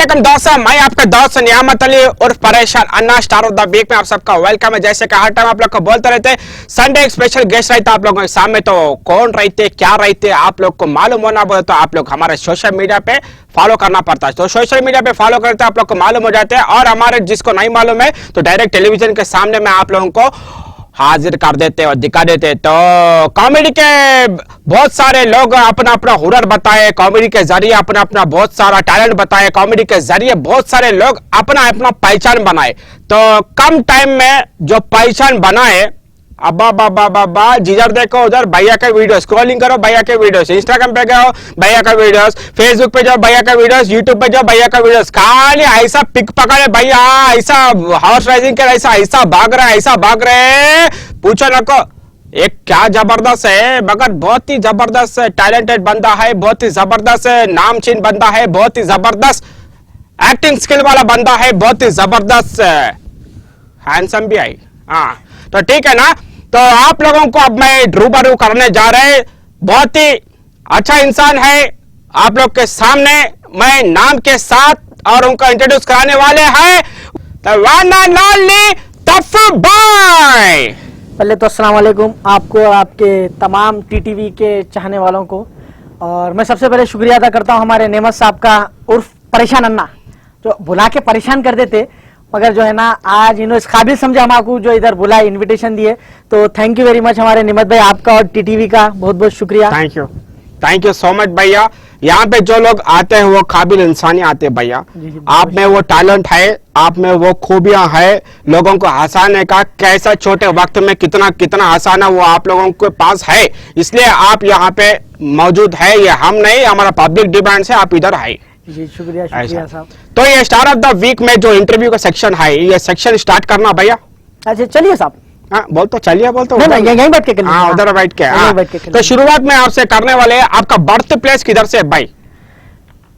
वालेकुम दोस्तों, मैं आपका दोस्त नियामत अली और परेशान अन्ना स्टार ऑफ द वीक में आप सबका वेलकम है। जैसे कि हर टाइम आप लोग को बोलते रहते संडे एक स्पेशल गेस्ट रहता है आप लोगों के सामने। तो कौन रहते क्या रहते आप लोग को मालूम होना बोले तो आप लोग हमारे सोशल मीडिया पे फॉलो करना पड़ता है। तो सोशल मीडिया पे फॉलो करते हैं आप लोग को मालूम हो जाते हैं, और हमारे जिसको नहीं मालूम है तो डायरेक्ट टेलीविजन के सामने में आप लोगों को हाजिर कर देते और दिखा देते। तो कॉमेडी के बहुत सारे लोग अपना अपना हुनर बताए, कॉमेडी के जरिए अपना अपना बहुत सारा टैलेंट बताए, कॉमेडी के जरिए बहुत सारे लोग अपना अपना पहचान बनाए। तो कम टाइम में जो पहचान बनाए, अब्बा बाबा बाबा जिधर देखो उधर भैया का वीडियो स्क्रॉलिंग करो, भैया के वीडियोस इंस्टाग्राम पे जाओ भैया का वीडियोस, फेसबुक पे जाओ भैया का वीडियोस, यूट्यूब पे जाओ भैया का वीडियोस, खाली ऐसा पिक पकड़े भैया, ऐसा हॉर्स राइडिंग कर, ऐसा भाग रहे, ऐसा भाग रहे, पूछो न को। एक क्या जबरदस्त है, मगर बहुत ही जबरदस्त टैलेंटेड बंदा है, बहुत ही जबरदस्त नामचीन बंदा है, बहुत ही जबरदस्त एक्टिंग स्किल वाला बंदा है, बहुत ही जबरदस्त हैंडसम भी है। हाँ तो ठीक है ना। तो आप लोगों को अब मैं रूबरू करने जा रहे, बहुत ही अच्छा इंसान है आप लोग के सामने मैं नाम के साथ, और उनको इंट्रोड्यूस कराने वाले हैं द वन एंड ओनली टफ्फू बॉय। पहले तो अस्सलाम वालेकुम आपको और आपके तमाम टीटीवी के चाहने वालों को, और मैं सबसे पहले शुक्रिया अदा करता हूं हमारे नेमत साहब का उर्फ परेशान अन्ना, जो बुला के परेशान कर देते, मगर जो है ना आज इन्होंने इस काबिल समझे हमको जो इधर बुलाए, इनविटेशन दिए। तो थैंक यू वेरी मच हमारे नेमत भाई, आपका और टीटीवी का बहुत बहुत शुक्रिया। थैंक यू सो मच भैया। यहाँ पे जो लोग आते हैं वो काबिल इंसान ही आते हैं भैया। आप में वो टैलेंट है, आप में वो खूबियां है, लोगों को हंसाने का कैसा छोटे वक्त में कितना कितना हंसाना वो आप लोगों के पास है, इसलिए आप यहाँ पे मौजूद है। ये हम नहीं, हमारा पब्लिक डिमांड से आप इधर है जी। शुक्रिया शुक्रिया साहब। तो ये स्टार ऑफ द वीक में जो इंटरव्यू का सेक्शन है, ये सेक्शन स्टार्ट करना भैया। अच्छा चलिए साहब। हाँ बोल तो चलिए, बोल तो यहीं बैठ के। हाँ उधर बैठ के। तो शुरुआत में आपसे करने वाले, आपका बर्थ प्लेस किधर से है भाई?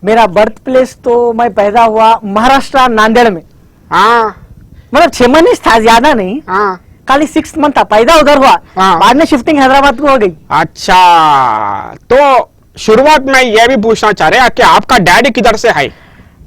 मेरा बर्थ प्लेस तो मैं पैदा हुआ महाराष्ट्र नांदेड़ में। हाँ मतलब 6 महीने था, ज्यादा नहीं। हाँ खाली 6 मंथ था, पैदा उधर हुआ। हाँ। बाद में शिफ्टिंग हैदराबाद को हो गई। अच्छा, तो शुरुआत में यह भी पूछना चाह रहे हैं कि आपका डैडी किधर से है?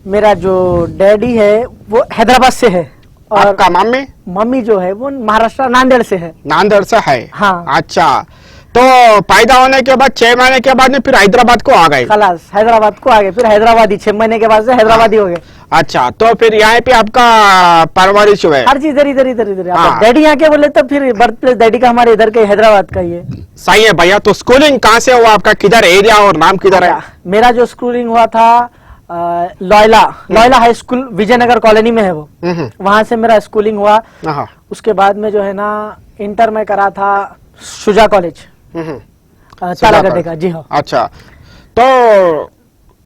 मेरा जो डैडी है वो हैदराबाद से है, और आपका मम्मी? मम्मी जो है वो महाराष्ट्र नांदेड़ से है। नांदेड़ से है। हाँ। अच्छा, तो पैदा होने के बाद 6 महीने के बाद में फिर हैदराबाद को आ गए? खलास हैदराबाद को आ गए, फिर हैदराबाद ही 6 महीने के बाद से हैदराबाद ही हो गए। अच्छा, तो फिर यहाँ पे आपका परवरिश हुए? हर चीज इधर इधर। हाँ। डैडी यहाँ के बोले तो फिर बर्थ प्लेस डैडी का हमारे इधर के हैदराबाद का ही है। सही है भैया। तो स्कूलिंग कहाँ से हुआ आपका, किधर एरिया और नाम किधर है? मेरा जो स्कूलिंग हुआ था Loyola high school Vijayanagar colony में है वो, वहां से मेरा स्कूलिंग हुआ। उसके बाद में जो है ना इंटर में करा था शुजा कॉलेज तालागड्डे का। जी हाँ। अच्छा, तो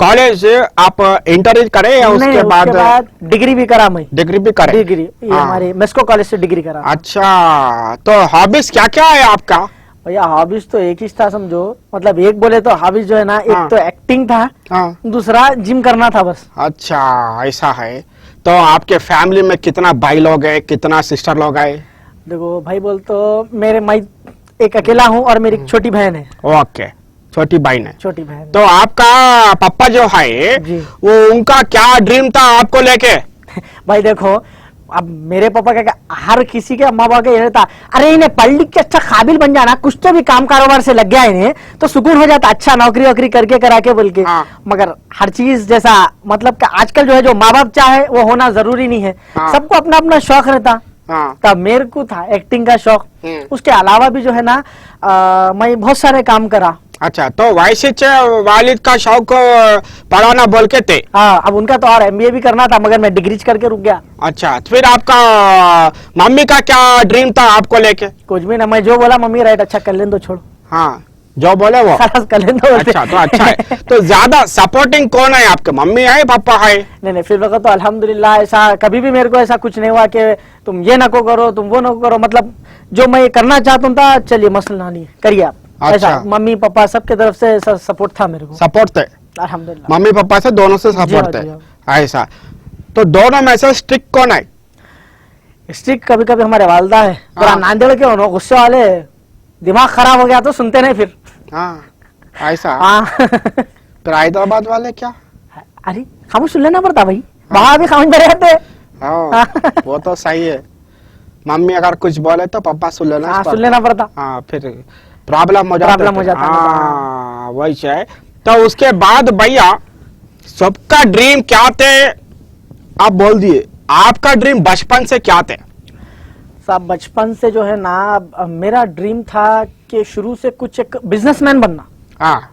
कॉलेज आप इंटर करे या उसके बाद डिग्री भी करा? मैं डिग्री भी करे। डिग्री ये हमारे मेस्को कॉलेज से डिग्री करा। अच्छा, तो हॉबीज क्या क्या है आपका? भैया हॉबीज तो एक ही था समझो, मतलब एक बोले तो हॉबीज जो है ना, एक तो एक्टिंग था, दूसरा जिम करना था बस। अच्छा ऐसा है। तो आपके फैमिली में कितना भाई लोग है, कितना सिस्टर लोग है? देखो भाई बोल तो मैं एक अकेला हूँ और मेरी छोटी बहन है। ओके, छोटी बहन है। छोटी बहन। तो आपका पापा जो है वो उनका क्या ड्रीम था आपको लेके? भाई देखो, अब मेरे पापा क्या हर किसी के माँ बाप का ये रहता, अरे इन्हें पढ़ लिख के अच्छा काबिल बन जाना, कुछ तो भी काम कारोबार से लग गया इन्हें तो सुकून हो जाता, अच्छा नौकरी वोकरी करके करा के बोल के। हाँ। मगर हर चीज जैसा मतलब कि आजकल जो है जो माँ बाप चाहे वो होना जरूरी नहीं है। हाँ। सबको अपना अपना शौक रहता। हाँ। तब मेरे को था एक्टिंग का शौक। उसके अलावा भी जो है ना मैं बहुत सारे काम करा। अच्छा, तो वैसे वालिद का शौक पढ़ाना बोल के थे? हाँ, अब उनका तो और एमबीए भी करना था, मगर मैं डिग्री करके रुक गया। अच्छा, फिर आपका मम्मी का क्या ड्रीम था आपको लेके? कुछ भी ना, मैं जो बोला मम्मी राइट अच्छा कर लें तो छोड़ो। हाँ, जो बोले वो कर लें तो। अच्छा, तो अच्छा है। तो ज्यादा सपोर्टिंग कौन है आपके, मम्मी है पापा है? नहीं फिर वक्त तो अल्हम्दुलिल्लाह ऐसा कभी भी मेरे को ऐसा कुछ नहीं हुआ कि तुम ये नको करो तुम वो नको करो, मतलब जो मैं करना चाहता था चलिए मसला नहीं करिए आप। अच्छा। ऐसा मम्मी पापा सबके तरफ से सपोर्ट था मेरे को। सपोर्ट थे अल्हम्दुलिल्लाह, मम्मी पापा से दोनों से सपोर्ट थे। ऐसा, तो दोनों में से स्ट्रिक्ट कौन है? स्ट्रिक्ट कभी कभी हमारे वालदा है, थोड़ा नांदेड़ के हो गुस्से वाले, दिमाग खराब हो गया तो सुनते नहीं फिर। हाँ ऐसा। हाँ। फिर हैदराबाद वाले क्या? अरे खामोश सुन लेना पड़ता भाई, वहां भी खामोश बैठे रहते। हाँ, वो तो सही है। मम्मी अगर कुछ बोले तो पापा सुन लेना हाँ, सुन लेना पड़ता। हाँ, फिर प्रॉब्लम हो जाता प्रॉब्लम हो जाता है। हाँ, वही है। तो उसके बाद भैया सबका ड्रीम क्या थे, आप बोल दिए। आपका ड्रीम बचपन से क्या थे? साहब बचपन से जो है ना, मेरा ड्रीम था कि शुरू से कुछ एक बिजनेसमैन बनना। हाँ,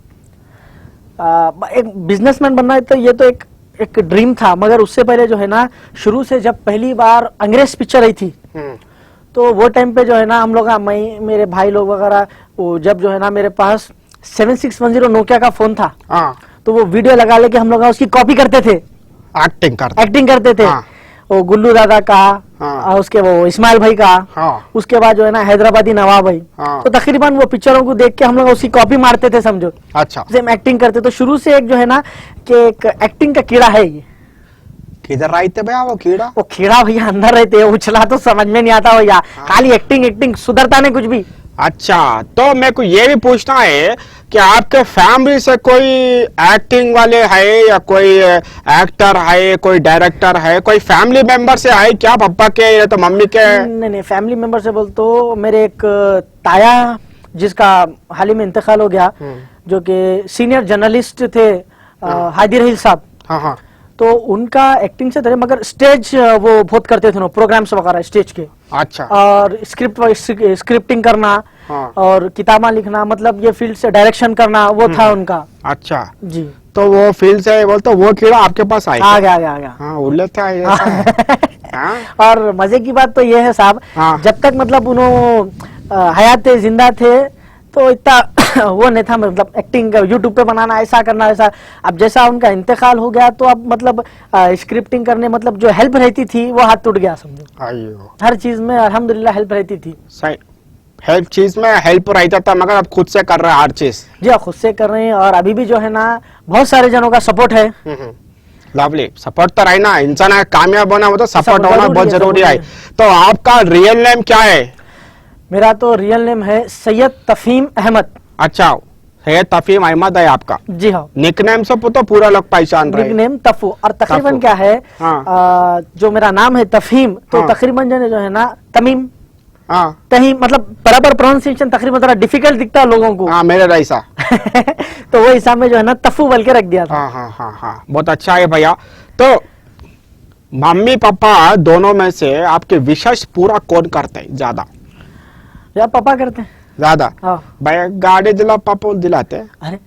एक बिजनेसमैन बनना है, तो ये तो एक ड्रीम था। मगर उससे पहले जो है ना, शुरू से जब पहली बार अंग्रेज पिक्चर आई थी, तो वो टाइम पे जो है ना हम लोग, मैं मेरे भाई लोग वगैरह, वो जब जो है ना मेरे पास 7610 नोकिया का फोन था, हाँ, तो वो वीडियो लगा लेके हम लोग उसकी कॉपी करते थे, एक्टिंग करते थे। हाँ। वो गुल्लू दादा का, हाँ। और उसके वो इस्माइल भाई का, हाँ। उसके बाद जो है ना हैदराबादी नवाब भाई। हाँ। तो तकरीबन वो पिक्चरों को देख के हम लोग उसकी कॉपी मारते थे, समझो। अच्छा, सेम एक्टिंग करते। तो शुरू से एक जो है ना कि एक एक्टिंग का कीड़ा है ये। किधर रहते भैया वो कीड़ा? वो कीड़ा भैया अंदर रहते हैं, उछला तो समझ में नहीं आता भैया, खाली एक्टिंग सुधरता नहीं कुछ भी। अच्छा, तो मेरे को ये भी पूछना है कि आपके फैमिली से कोई एक्टिंग वाले है, या कोई एक्टर है, कोई डायरेक्टर है, कोई फैमिली मेंबर से है क्या, पापा के या तो मम्मी के? नहीं, फैमिली मेंबर से बोल तो मेरे एक ताया, जिसका हाल ही में इंतकाल हो गया, जो कि सीनियर जर्नलिस्ट थे, हादी रहील साहब। हाँ, हाँ। तो उनका एक्टिंग से थे, मगर स्टेज वो बहुत करते थे ना, प्रोग्राम्स वगैरह स्टेज के। अच्छा। और स्क्रिप्टिंग करना, हाँ। और किताबें लिखना, मतलब ये फील्ड से डायरेक्शन करना, वो था उनका। अच्छा, जी। तो वो फील्ड से बोलते वो कीड़ा आपके पास आया? आ गया। हाँ, उल्ले था ऐसा है। हाँ? और मजे की बात तो ये है साहब, हाँ। जब तक मतलब उन्होंने हयात थे, जिंदा थे, तो इतना वो नहीं था, मतलब एक्टिंग यूट्यूब पे बनाना, ऐसा करना ऐसा। अब जैसा उनका इंतकाल हो गया, तो अब मतलब स्क्रिप्टिंग करने, मतलब जो हेल्प रहती थी वो हाथ टूट गया, समझो। अयो, हर चीज में अल्हम्दुलिल्लाह हेल्प रहती थी। सही, हेल्प चीज में हेल्प रहता था, मगर अब खुद से कर रहे हैं हर चीज। जी हाँ, खुद से कर रहे हैं। और अभी भी जो है ना बहुत सारे जनों का सपोर्ट है। लवली, सपोर्ट तो रहना, इंसान कामयाब होना वो तो सपोर्ट होना जरूरी बहुत है, जरूरी जरूरी है। तो आपका रियल नेम क्या है? मेरा तो रियल नेम है सैयद तफहीम अहमद। अच्छा, सैयद तफहीम अहमद है आपका? जी हाँ। निकनेम से तो पूरा लोग पहचान रहे हैं। निकनेम तफू। और तकरीबन तफू। क्या है, हाँ। जो मेरा नाम है तफहीम, तो हाँ। तकरीबन जो है ना तमीम, हाँ, तहीम, मतलब बराबर प्रोनाउंसिएशन तकरीबन थोड़ा डिफिकल्ट दिखता है लोगों को। हाँ, मेरे जैसा। तो वो हिसाब में जो है ना तफू बोल के रख दिया था। हाँ, हाँ, हाँ, हाँ, बहुत अच्छा है भैया। तो मम्मी पापा दोनों में से आपके विशेष पूरा कौन करते हैं ज्यादा? यार पापा करते हैं ज्यादा? हाँ। भैया गाड़ी दिला, पापा दिलाते हैं, अरे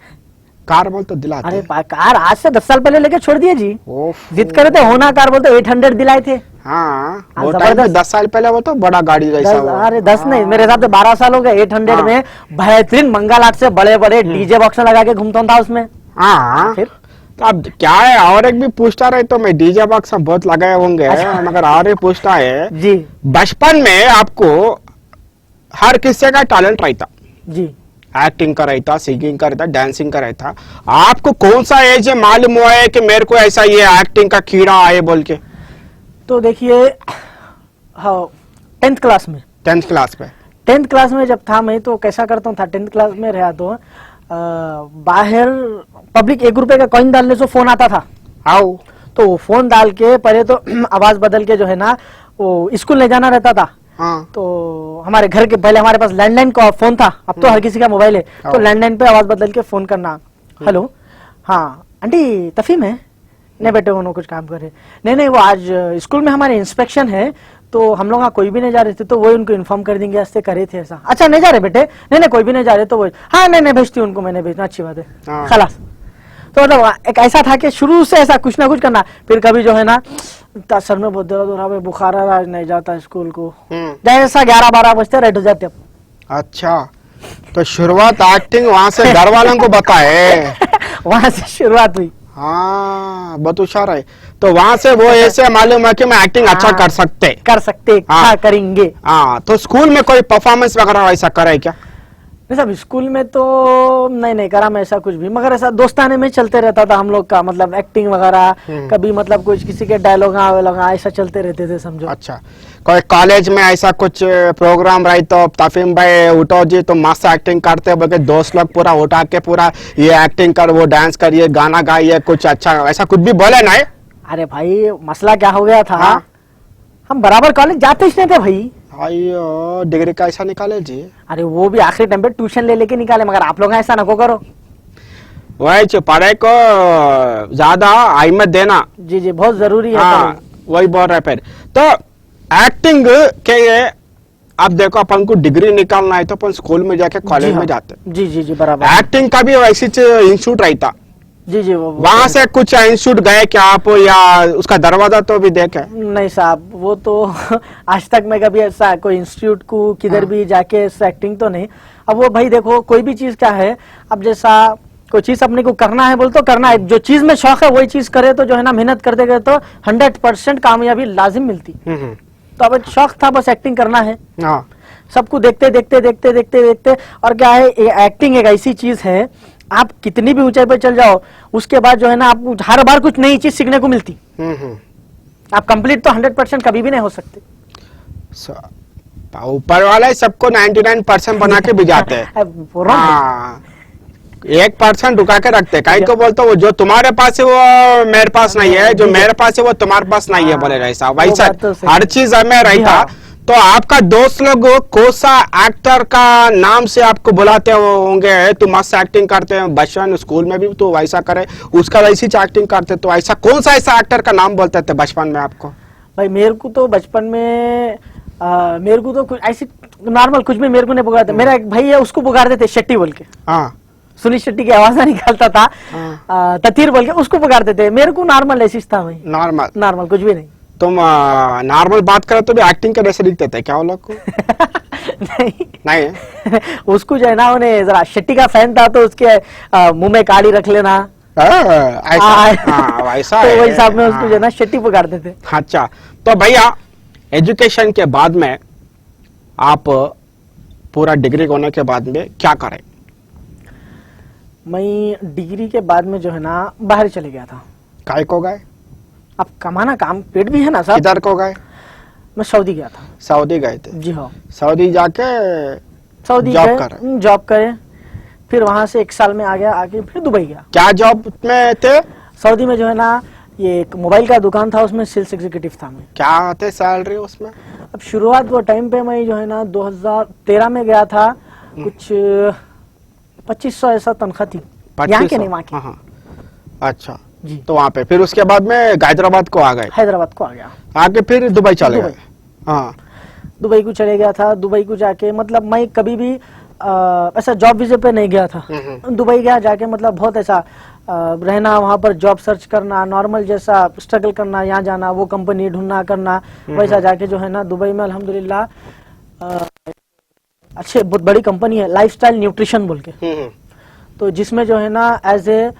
कार बोल तो दिलाते अरे हैं। कार आज से 10 साल पहले लेके छोड़ दिए जी। ओफ। जिद करे थे होना कार, बोलते 800 दिलाए थे। हाँ, वो हाँ, टाइम में जबरदस्त। 10 साल पहले वो तो बड़ा गाड़ी जैसा वो। अरे 10 नहीं, मेरे हिसाब से 12 साल हो गए। 800 हाँ। में बेहतरीन मंगल आर्ट से बड़े बड़े डीजे बॉक्स लगा के घूमता था उसमें। हाँ, फिर तो अब क्या है, और एक भी पूछता रहे तो मैं डीजे बॉक्स बहुत लगाए होंगे, मगर और एक पूछता है जी बचपन में आपको हर किसी का टैलेंट रहता, जी। एक्टिंग का रहता, सिंगिंग का रहता, डांसिंग का रहता, आपको कौन सा एज मालूम हुआ है कि मेरे को ऐसा ये एक्टिंग का कीड़ा आए बोल के? तो देखिए, हाँ 10th क्लास में 10th क्लास में? 10th क्लास में जब था मैं, तो कैसा करता था, 10th क्लास में रहा तो बाहर पब्लिक 1 रुपए का कॉइन डालने से फोन आता था। आओ। तो वो फोन डाल के पहले तो आवाज बदल के जो है ना वो स्कूल ले जाना रहता था। हाँ। तो हमारे घर के पहले हमारे पास लैंडलाइन का फोन था, अब तो हर किसी का मोबाइल है, तो लैंडलाइन पे आवाज बदल के फोन करना, हेलो हाँ आंटी तफहीम है? नहीं बेटे, उन्होंने कुछ काम करे। नहीं, वो आज स्कूल में हमारे इंस्पेक्शन है, तो हम लोग कोई भी नहीं जा रहे थे, तो वही उनको इन्फॉर्म कर देंगे, ऐसे करे थे ऐसा। अच्छा नहीं जा रहे बेटे? नहीं कोई भी नहीं जा रहे, तो वही हाँ नहीं भेजती उनको, मैंने भेजना, अच्छी बात है, हाँ। खलास। तो मतलब एक ऐसा था कि शुरू से ऐसा कुछ ना कुछ करना। फिर कभी जो है ना सर में बहुत दर्द हो रहा है, बुखार आ रहा है, नहीं जाता स्कूल को, जैसा 11-12 बजते रेड हो जाते। अच्छा, तो शुरुआत एक्टिंग वहां से घर वालों को बताए? वहां से शुरुआत हुई। हाँ, बहुत होशियार है। तो वहां से वो ऐसे मालूम है कि मैं एक्टिंग अच्छा कर सकते हाँ, हाँ। करेंगे। हाँ, तो स्कूल में कोई परफॉर्मेंस वगैरह ऐसा करे क्या? नहीं साहब, स्कूल में तो नहीं करा मैं ऐसा कुछ भी, मगर ऐसा दोस्ताने में चलते रहता था हम लोग का, मतलब एक्टिंग वगैरह, कभी मतलब कुछ किसी के डायलॉग ऐसा चलते रहते थे समझो। अच्छा, कोई कॉलेज में ऐसा कुछ प्रोग्राम रही तो तफीम भाई उठो जी तुम मस्त एक्टिंग करते, बल्कि दोस्त लोग पूरा उठा के पूरा ये एक्टिंग कर, वो डांस करिए, गाना गाइए, कुछ अच्छा ऐसा कुछ भी बोले ना? अरे भाई मसला क्या हो गया था, हाँ? हम बराबर कॉलेज जाते ही नहीं थे भाई। अयो डिग्री कैसा निकाले जी? अरे वो भी आखिरी टाइम पे ट्यूशन ले लेके निकाले, मगर आप लोग ऐसा नको करो। वही पढ़ाई को ज्यादा अहमियत देना। जी जी, बहुत जरूरी है। हाँ वही बोल रहे फिर तो एक्टिंग के अब देखो अपन को डिग्री निकालना है तो अपन स्कूल में जाके कॉलेज में जाते। जी जी जी बराबर। एक्टिंग का भी वैसी इंस्टीट्यूट रहता। जी जी वहां से कुछ इंस्टीट्यूट गए क्या आप, या उसका दरवाजा तो भी देखे? नहीं साहब, वो तो आज तक मैं कभी ऐसा कोई इंस्टीट्यूट को किधर भी जाके ऐसा एक्टिंग तो नहीं। अब वो भाई देखो कोई भी चीज क्या है, अब जैसा कोई चीज अपने को करना है बोल तो करना है, जो चीज में शौक है वही चीज करे तो जो है ना मेहनत करते गए तो 100% कामयाबी लाजिम मिलती। तो अब शौक था बस एक्टिंग करना है। हाँ। सबको देखते देखते देखते देखते देखते, और क्या है एक्टिंग एक ऐसी चीज है, आप कितनी भी ऊंचाई पर चल जाओ उसके बाद जो है ना आपको हर बार कुछ नई चीज सीखने को मिलती। आप कंप्लीट तो 100% कभी भी नहीं हो सकते। ऊपर वाले सबको 99% बना के भी जाते हैं। 1% रुका के रखते हैं। कहीं को बोलते हो जो तुम्हारे पास है वो मेरे पास नहीं है, जो मेरे पास है वो तुम्हारे पास नहीं है, बोले ऐसा वैसा हर चीज हमें रहता। तो आपका दोस्त लोग कौन सा एक्टर का नाम से आपको बुलाते होंगे, तुम मस्त एक्टिंग करते हैं, बचपन स्कूल में भी तो वैसा करे, उसका वैसी एक्टिंग करते, तो ऐसा कौन सा ऐसा एक्टर का नाम बोलते थे बचपन में आपको? भाई मेरे को तो बचपन में मेरे को तो कुछ ऐसी नॉर्मल कुछ भी मेरे को नहीं पुकारते। मेरा एक भाई है उसको पुकारते थे शेट्टी बोल के। हाँ। सुनील शेट्टी की आवाज निकालता था। ततीर बोल के उसको पुकारते थे। मेरे को नॉर्मल ऐसी था भाई। नॉर्मल कुछ भी नहीं। तुम नॉर्मल बात करो तो भी एक्टिंग के जैसे दिखते थे क्या वो लोग को? नहीं उसको जो है ना उन्हें जरा शेट्टी का फैन था तो उसके मुंह में काली रख लेना ऐसा तो वही साहब में उसको जो है ना शेट्टी पुकारते थे। अच्छा, तो भैया एजुकेशन के बाद में आप पूरा डिग्री होने के बाद में क्या करें? मैं डिग्री के बाद में जो है ना बाहर चले गया था। काय को गए? अब कमाना काम पेट भी है ना साहब। किधर को गए? मैं सऊदी गया था। सऊदी गए थे? जी हाँ। सऊदी जाके सऊदी जॉब करे, फिर वहां से 1 साल में आ गया, आके फिर दुबई गया। क्या जॉब में थे? सऊदी में जो है ना ये एक मोबाइल का दुकान था, उसमें सेल्स एग्जीक्यूटिव था मैं। क्या थे सैलरी उसमें? अब शुरुआत वो टाइम पे मैं जो है ना 2013 में गया था, कुछ 2500 ऐसा तनख्वाह थी, यहाँ के नहीं वहाँ की। अच्छा जी। तो वहाँ पे फिर उसके बाद में हैदराबाद को आ गए? हैदराबाद को आ गया, आके फिर दुबई चले गए? हाँ, दुबई को चले गया था। दुबई को जाके मतलब मैं कभी भी ऐसा जॉब वीजे पे नहीं गया था। दुबई गया जाके मतलब बहुत ऐसा रहना, वहाँ पर जॉब सर्च करना, नॉर्मल जैसा स्ट्रगल करना, यहाँ जाना, वो कंपनी ढूंढना करना, वैसा जाके जो है ना दुबई में अल्हम्दुलिल्लाह अच्छे बहुत बड़ी कंपनी है लाइफस्टाइल न्यूट्रिशन बोल के, तो जिसमें जो है ना एज ए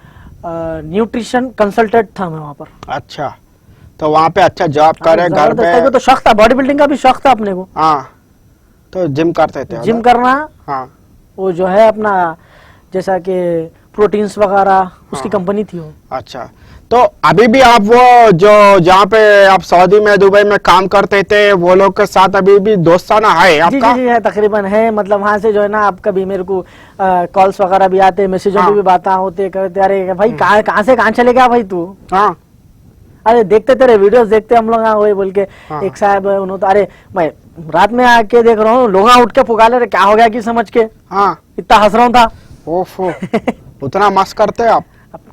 न्यूट्रिशन कंसल्टेंट था मैं वहाँ पर। अच्छा, तो वहाँ पे अच्छा जॉब करे, घर पे तो शौक था, बॉडी बिल्डिंग का भी शौक था अपने को। हाँ, तो जिम करते थे? जिम करना। हाँ, वो जो है अपना जैसा कि प्रोटीन्स वगैरह उसकी कंपनी थी वो। अच्छा, तो अभी भी आप वो जो जहाँ पे आप सऊदी में दुबई में काम करते थे वो लोग के साथ अभी भी दोस्ताना है आपका? जी है, तकरीबन है। मतलब वहाँ से जो है ना आप कभी मेरे को कॉल्स वगैरह भी आते, मैसेजों में भी बातें होते करते, अरे भाई कहाँ से कहाँ चले गया भाई तू? हाँ, अरे देखते तेरे वीडियोस देखते हम लोग वही बोल के। एक साहब उन्होंने तो अरे मैं रात में आके देख रहा हूँ, लोग उठ के पुकारे, रहे क्या हो गया कि समझ के। हाँ, इतना हंस रहा था। ओफो, उतना मस्त करते हैं आप?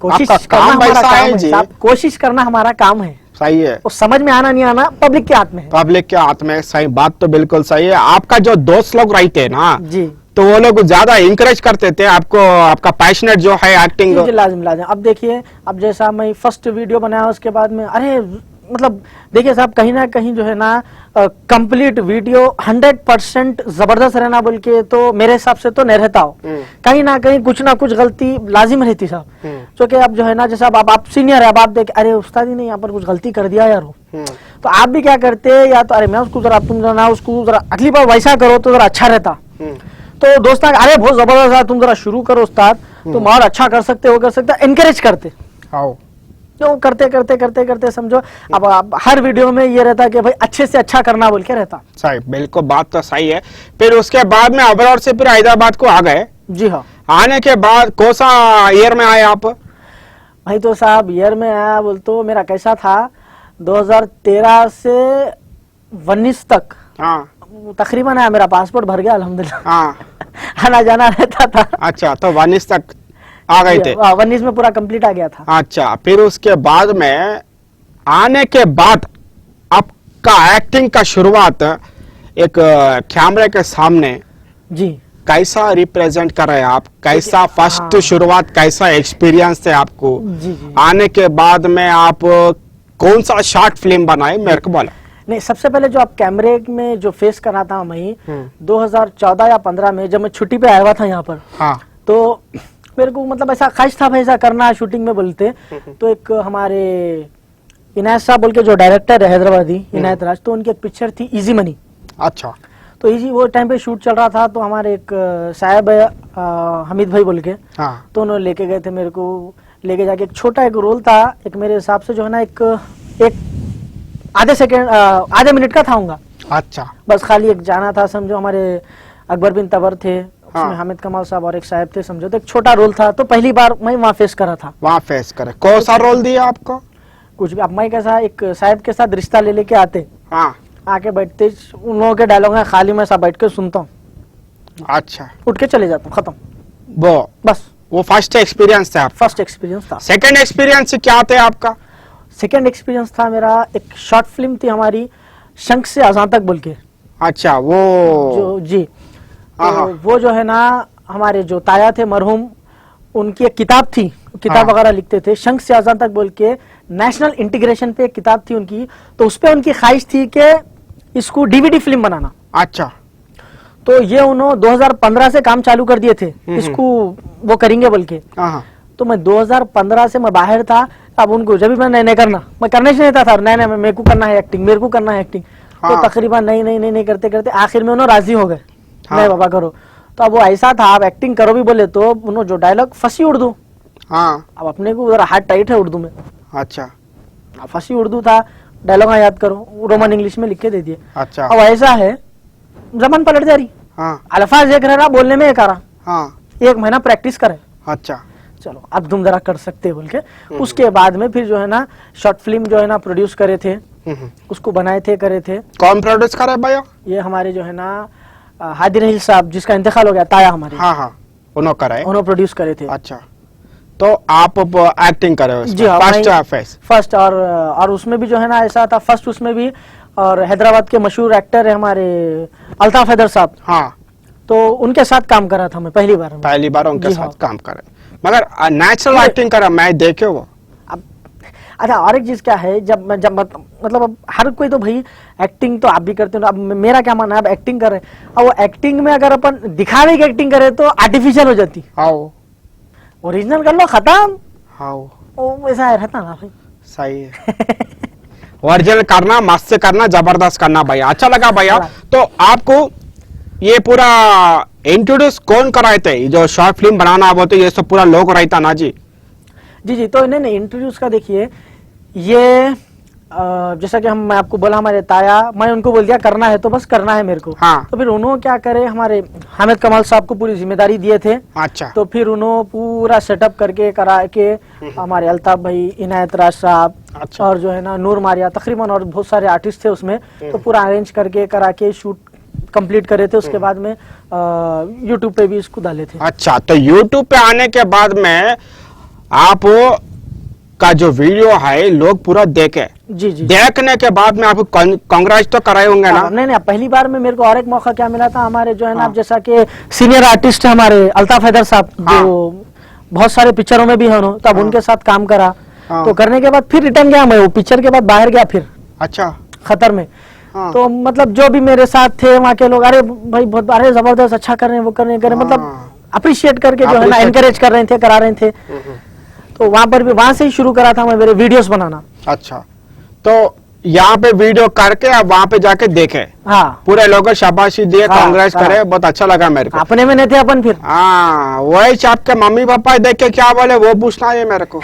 कोशिश करना हमारा काम है, कोशिश करना हमारा काम है। सही है, वो समझ में आना नहीं आना पब्लिक के हाथ में है। पब्लिक के हाथ में, सही बात तो बिल्कुल सही है। आपका जो दोस्त लोग रहते हैं ना जी, तो वो लोग ज्यादा इंकरेज करते थे आपको, आपका पैशनेट जो है एक्टिंग? लाजिम। अब देखिए, अब जैसा मैं फर्स्ट वीडियो बनाया उसके बाद में अरे मतलब देखिए साहब, कहीं ना कहीं जो है ना कंप्लीट वीडियो 100% जबरदस्त रहना बोल के तो मेरे हिसाब से तो नहीं रहता हो। कहीं ना कहीं कुछ ना कुछ गलती लाजिम रहती साहब, क्योंकि अब जो है ना जैसा आप सीनियर है, अब आप देख अरे उस्ताद ही ने यहाँ पर कुछ गलती कर दिया यार, तो आप भी क्या करते, या तो अरे मैं उसको जरा तुम जरा उसको जरा अगली बार वैसा करो तो जरा अच्छा रहता। तो दोस्त अरे बहुत जबरदस्त है, तुम जरा शुरू करो उस्ताद, तुम और अच्छा कर सकते हो, कर सकते, एनकरेज करते। आओ तो करते करते करते करते समझो अब हर वीडियो में ये रहता कि भाई अच्छे से अच्छा करना बोल के रहता। सही, बिल्कुल बात तो सही है। फिर उसके बाद में अबरोड से फिर हैदराबाद को आ गए। जी हाँ। आने के बाद कौन सा ईयर में आए आप? भाई तो साहब ईयर में आया बोल तो मेरा कैसा था, 2013 से 19 तक हाँ तकरीबन आया, मेरा पासपोर्ट भर गया अल्हम्दुलिल्लाह। हाँ। आना जाना रहता था। अच्छा, तो 19 तक आ गए थे। 19 में पूरा कंप्लीट आ गया था। अच्छा, फिर उसके बाद में आने के बाद आपका एक्टिंग का शुरुआत एक कैमरे के सामने जी कैसा रिप्रेजेंट कर रहे हैं आप? कैसा फर्स्ट हाँ। शुरुआत, कैसा एक्सपीरियंस थे आपको? जी जी। आने के बाद में आप कौन सा शॉर्ट फिल्म बनाए, मेरे को बोला। नहीं, सबसे पहले जो आप कैमरे में जो फेस करा था मैं 2014 या 15 में, जब मैं छुट्टी पे आया हुआ था यहाँ पर, हाँ तो मेरे को मतलब ऐसा ख्वाहिश था भाई ऐसा करना है शूटिंग में बोलते। तो एक हमारे इनायत साहब बोल के जो डायरेक्टर है हैदराबादी, इनायत राज, तो उनकी एक पिक्चर थी इजी मनी। अच्छा। तो इजी वो टाइम पे शूट चल रहा था, तो हमारे एक साहब है हमीद भाई बोल के, हाँ तो उन्होंने लेके गए थे मेरे को, लेके जाके एक छोटा एक रोल था, एक मेरे हिसाब से जो है ना एक आधे मिनट का था होगा। अच्छा। बस खाली एक जाना था, समझो हमारे अकबर बिन तबर थे, हाँ। उसमें हामिद कमाल साहब और एक साहब थे, समझो तो एक छोटा रोल था। तो पहली बार मैं वहाँ फेस करा था। वहाँ फेस करे, कौन सा रोल दिया आपको? कुछ भी, अब मैं कैसा एक साहब के साथ रिश्ता ले लेके आते, हाँ। आके बैठते, उन लोगों के डायलॉग है खाली मैं सब बैठ के सुनता हूँ, अच्छा, उठ के चले जाता हूँ, खत्म, वो बस। वो फर्स्ट एक्सपीरियंस था आपका। फर्स्ट एक्सपीरियंस था। सेकंड एक्सपीरियंस क्या थे आपका? सेकंड एक्सपीरियंस था मेरा, एक शॉर्ट फिल्म थी हमारी, शंख से अजां तक बोल के, अच्छा, वो जो जी, हाँ, हाँ। तो वो जो है ना हमारे जो ताया थे मरहूम, उनकी एक किताब थी, किताब हाँ। वगैरह लिखते थे, शंख से अजां तक बोल के नेशनल इंटीग्रेशन पे एक किताब थी उनकी। तो उस पे उनकी ख्वाहिश थी कि इसको डीवीडी फिल्म बनाना। अच्छा। तो ये उन्होंने 2015 से काम चालू कर दिए थे, इसको वो करेंगे बोल के। हाँ हाँ। तो मैं 2015 से मैं बाहर था, अब उनको जब भी मैं नहीं करना, मैं करने से नहीं था, नहीं मेरे को करना है एक्टिंग, मेरे को करना है एक्टिंग। हाँ। तो तकरीबन नहीं करते करते आखिर में उन्होंने राजी हो गए, हाँ। नहीं बाबा करो। तो अब वो ऐसा था, आप एक्टिंग करो भी बोले तो उन्होंने जो डायलॉग फंसी उर्दू, हाँ। अब अपने को जरा हाथ टाइट है उर्दू में, अच्छा। अब फंसी उर्दू था, डायलॉग याद करो, रोमन इंग्लिश में लिख के दे दिए। अच्छा। अब ऐसा है जबान पलट जा रही, हाँ अल्फाज एक रह रहा, बोलने में एक आ रहा, हाँ। 1 महीना प्रैक्टिस करे, अच्छा। चलो अब तुम जरा कर सकते हो बोल के। उसके बाद में फिर जो है ना शॉर्ट फिल्म जो है ना प्रोड्यूस करे थे, उसको बनाए थे, करे थे। कौन प्रोड्यूस करे भैया? ये हमारे जो है ना हादी रहील साहब, जिसका इंतकाल हो गया, ताया हमारे, हाँ हाँ, उन्होंने करे। उन्होंने प्रोड्यूस करे थे। अच्छा, तो आप एक्टिंग करे हो जी हाँ, फर्स्ट मैं- फेस? फर्स्ट, और उसमें भी जो है ना ऐसा था, फर्स्ट उसमें भी, और हैदराबाद के मशहूर एक्टर है हमारे अल्ताफ हैदर साहब, हाँ, तो उनके साथ काम करा था मैं पहली बार में। पहली बार उनके जी साथ हाँ। काम करे, मगर नेचुरल एक्टिंग करा मैं देखे वो। अब अच्छा, और एक चीज क्या है, जब मतलब अब हर कोई तो भाई एक्टिंग तो आप भी करते हो, अब मेरा क्या मानना है, अब एक्टिंग कर रहे हैं, अब वो एक्टिंग में अगर अपन दिखावे की एक्टिंग करे तो आर्टिफिशियल हो जाती, आओ ओरिजिनल कर लो खत्म, आओ, वो वैसा रहता ना भाई। सही है। ओरिजिनल करना, मस्त से करना, जबरदस्त करना भैया। अच्छा लगा भैया। तो आपको ये पूरा इंट्रोड्यूस कौन कराए थे? ये जो शॉर्ट फिल्म बनाना वो तो ये सब पूरा लोग रहता ना जी? जी, तो नहीं इंट्रोड्यूस का देखिए, ये जैसा कि मैं आपको बोला, हमारे ताया, मैं उनको बोल दिया करना है तो बस करना है मेरे को। हाँ। तो फिर उन्होंने क्या करे, हमारे हामिद कमाल साहब को पूरी जिम्मेदारी दिए थे। अच्छा। तो फिर उन्होंने पूरा सेटअप करके करा के हमारे अल्ताफ भाई, इनायत राज साहब, अच्छा। और जो है ना नूर मारिया तकरीबन, और बहुत सारे आर्टिस्ट थे उसमें, तो पूरा अरेंज करके करा के शूट कंप्लीट करे थे। उसके बाद में यूट्यूब पे भी इसको डाले थे। अच्छा, तो यूट्यूब पे आने के बाद में आप का जो वीडियो है लोग पूरा देखे, जी जी। देखने के बाद में आपको कांग्रेस तो कराए होंगे ना? नहीं, पहली बार में मेरे को और एक मौका क्या मिला था, हमारे जो है ना, हाँ। अब जैसा कि सीनियर आर्टिस्ट है हमारे अल्ताफ हैदर साहब, हाँ। जो बहुत सारे पिक्चरों में भी है उन्होंने, तब उनके साथ काम करा। हाँ। तो करने के बाद फिर रिटर्न गया मैं, वो पिक्चर के बाद बाहर गया फिर अच्छा। खतर में। हाँ। तो मतलब जो भी मेरे साथ थे वहाँ के लोग, अरे भाई बहुत, अरे जबरदस्त, अच्छा कर रहे हैं, वो कर रहे हैं, मतलब अप्रिशिएट करके जो है ना एनकरेज कर रहे थे, करा रहे थे। तो वहां पर भी, वहां से ही शुरू करा था मैं मेरे वीडियोस बनाना। अच्छा, तो यहाँ पे वीडियो करके आप वहाँ पे जाके देखे, हाँ पूरे लोग को शाबाशी दिए, हाँ, कांग्रेस हाँ। करे, बहुत अच्छा लगा मेरे को। अपने में नहीं थे अपन फिर। हाँ वही आपके मम्मी पापा देख के क्या बोले वो पूछना है मेरे को।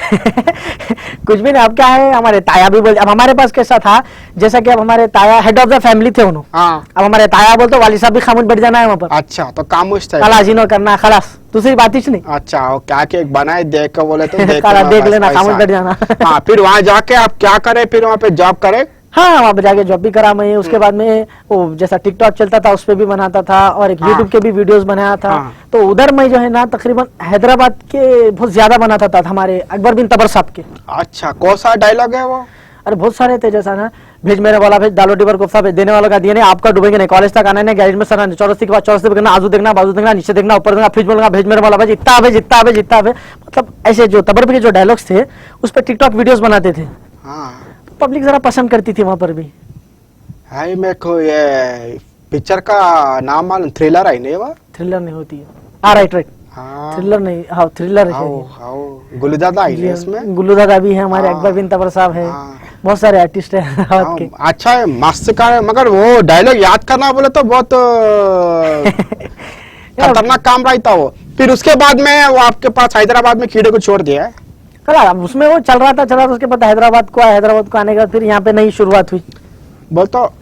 कुछ भी नहीं। अब क्या है, हमारे ताया भी बोल, अब हमारे पास कैसा था, जैसा कि अब हमारे ताया हेड ऑफ द फैमिली थे उन्होंने, हाँ अब हमारे ताया बोलते वाली साहब भी खामोश बैठ जाना है वहाँ पर, अच्छा तो खामोश थे। काला जीनो करना खलास, दूसरी बात ही नहीं। अच्छा वो क्या केक बनाए देख के बोले तो देख काला लेना, देख बस लेना, ऐसा। खामोश बैठ जाना। हाँ फिर वहाँ जाके आप क्या करे, फिर वहाँ पे जॉब करे। हाँ वहाँ पे जाके जॉब भी करा मैं, उसके बाद में वो जैसा टिकटॉक चलता था उस पे भी बनाता था, और एक हाँ। यूट्यूब के भी वीडियोस बनाया था। हाँ। तो उधर मैं जो है ना तकरीबन हैदराबाद के बहुत ज्यादा बनाता था हमारे अकबर बिन तबर साहब के। अच्छा कौन सा डायलॉग है वो? अरे बहुत सारे थे, जैसा ना भेज मेरे वाला भेज, दाल रोटी पर कोफ्ता भेज, देने वाला का दिया नहीं, आपका डूबेंगे नहीं, कॉलेज तक आना नहीं, गैरेज में सर चौरस्ती के बाद चौरस्ती पे करना, आजू देखना बाजू देखना, नीचे देखना ऊपर देखना, फ्रिज बोलना, भेज मेरे वाला भेज, इतना भेज इतना भेज इतना भेज। मतलब ऐसे जो तबर के जो डायलॉग्स थे उस पर टिकटॉक वीडियोस बनाते थे, हाँ पब्लिक जरा पसंद करती थी वहां पर भी। है मेरे को ये पिक्चर का नाम मालूम, थ्रिलर है नहीं वो? थ्रिलर नहीं होती है, हाँ राइट राइट, हाँ थ्रिलर नहीं, हाँ थ्रिलर है आओ ये। आओ गुलदादा है ना इसमें? गुल्लू दादा भी है हमारे, हाँ। अकबर बिन तबर साहब है, हाँ। बहुत सारे आर्टिस्ट है हैदराबाद हाँ, के। अच्छा है मस्त का है, मगर वो डायलॉग याद करना बोले तो बहुत खतरनाक काम रहता वो। फिर उसके बाद में वो आपके पास हैदराबाद में कीड़े को छोड़ दिया है। कला उसमें वो चल रहा था उसके बाद हैदराबाद को आया, हैदराबाद को आने के बाद फिर यहाँ पे नई शुरुआत हुई। बोल तो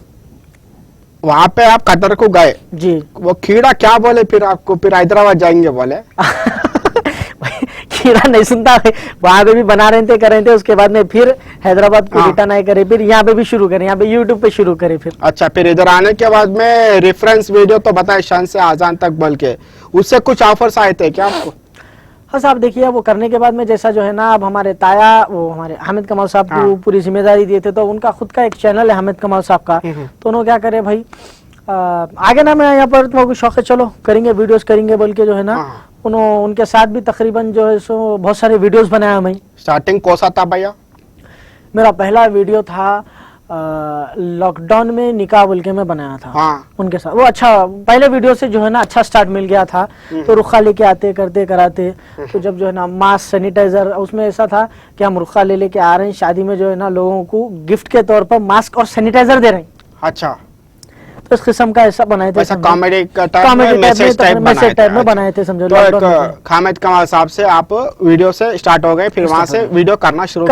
वहां पे आप कतर को गए, जी वो कीड़ा क्या बोले फिर आपको, फिर हैदराबाद जाएंगे बोले? कीड़ा नहीं सुनता है, वहां पे भी बना रहे थे कर रहे थे, उसके बाद में फिर हैदराबाद को हाँ। रिटर्न आए करे, फिर यहाँ पे भी शुरू करे, यहाँ पे यूट्यूब पे शुरू करे फिर। अच्छा फिर इधर आने के बाद में रेफरेंस वीडियो तो बताए शान से आजान तक बोल के, उससे कुछ ऑफर्स आए थे क्या आपको? हाँ साहब देखिए, वो करने के बाद में जैसा जो है ना, अब हमारे ताया वो हमारे हामिद कमाल साहब को हाँ। पूरी जिम्मेदारी दिए थे, तो उनका खुद का एक चैनल है हामिद कमाल साहब का, तो उन्होंने क्या करे भाई, आगे ना मैं यहाँ पर तुम्हारा शौक है चलो करेंगे वीडियोस करेंगे बोल के जो है ना, हाँ। उनके साथ भी तकरीबन जो है सो बहुत सारे वीडियोस बनाया मैं। स्टार्टिंग कौन सा था भैया? मेरा पहला वीडियो था लॉकडाउन में निकाह बोल के मैं बनाया था, हाँ उनके साथ। वो अच्छा पहले वीडियो से जो है ना अच्छा स्टार्ट मिल गया था, तो रुखा लेके आते करते कराते, तो जब जो है ना मास्क सैनिटाइजर, उसमें ऐसा था कि हम रुखा ले लेके आ रहे हैं शादी में जो है ना, लोगों को गिफ्ट के तौर पर मास्क और सैनिटाइजर दे रहे हैं, अच्छा तो इस किस्म का ऐसा बनाए थे, ऐसा कॉमेडी का टाइप कॉमेडी में मैसेज टाइप में बनाए थे समझो। तो लॉकडाउन में एक हामिद कमाल साहब से आप वीडियो से स्टार्ट हो गए, फिर वहां से वीडियो करना शुरू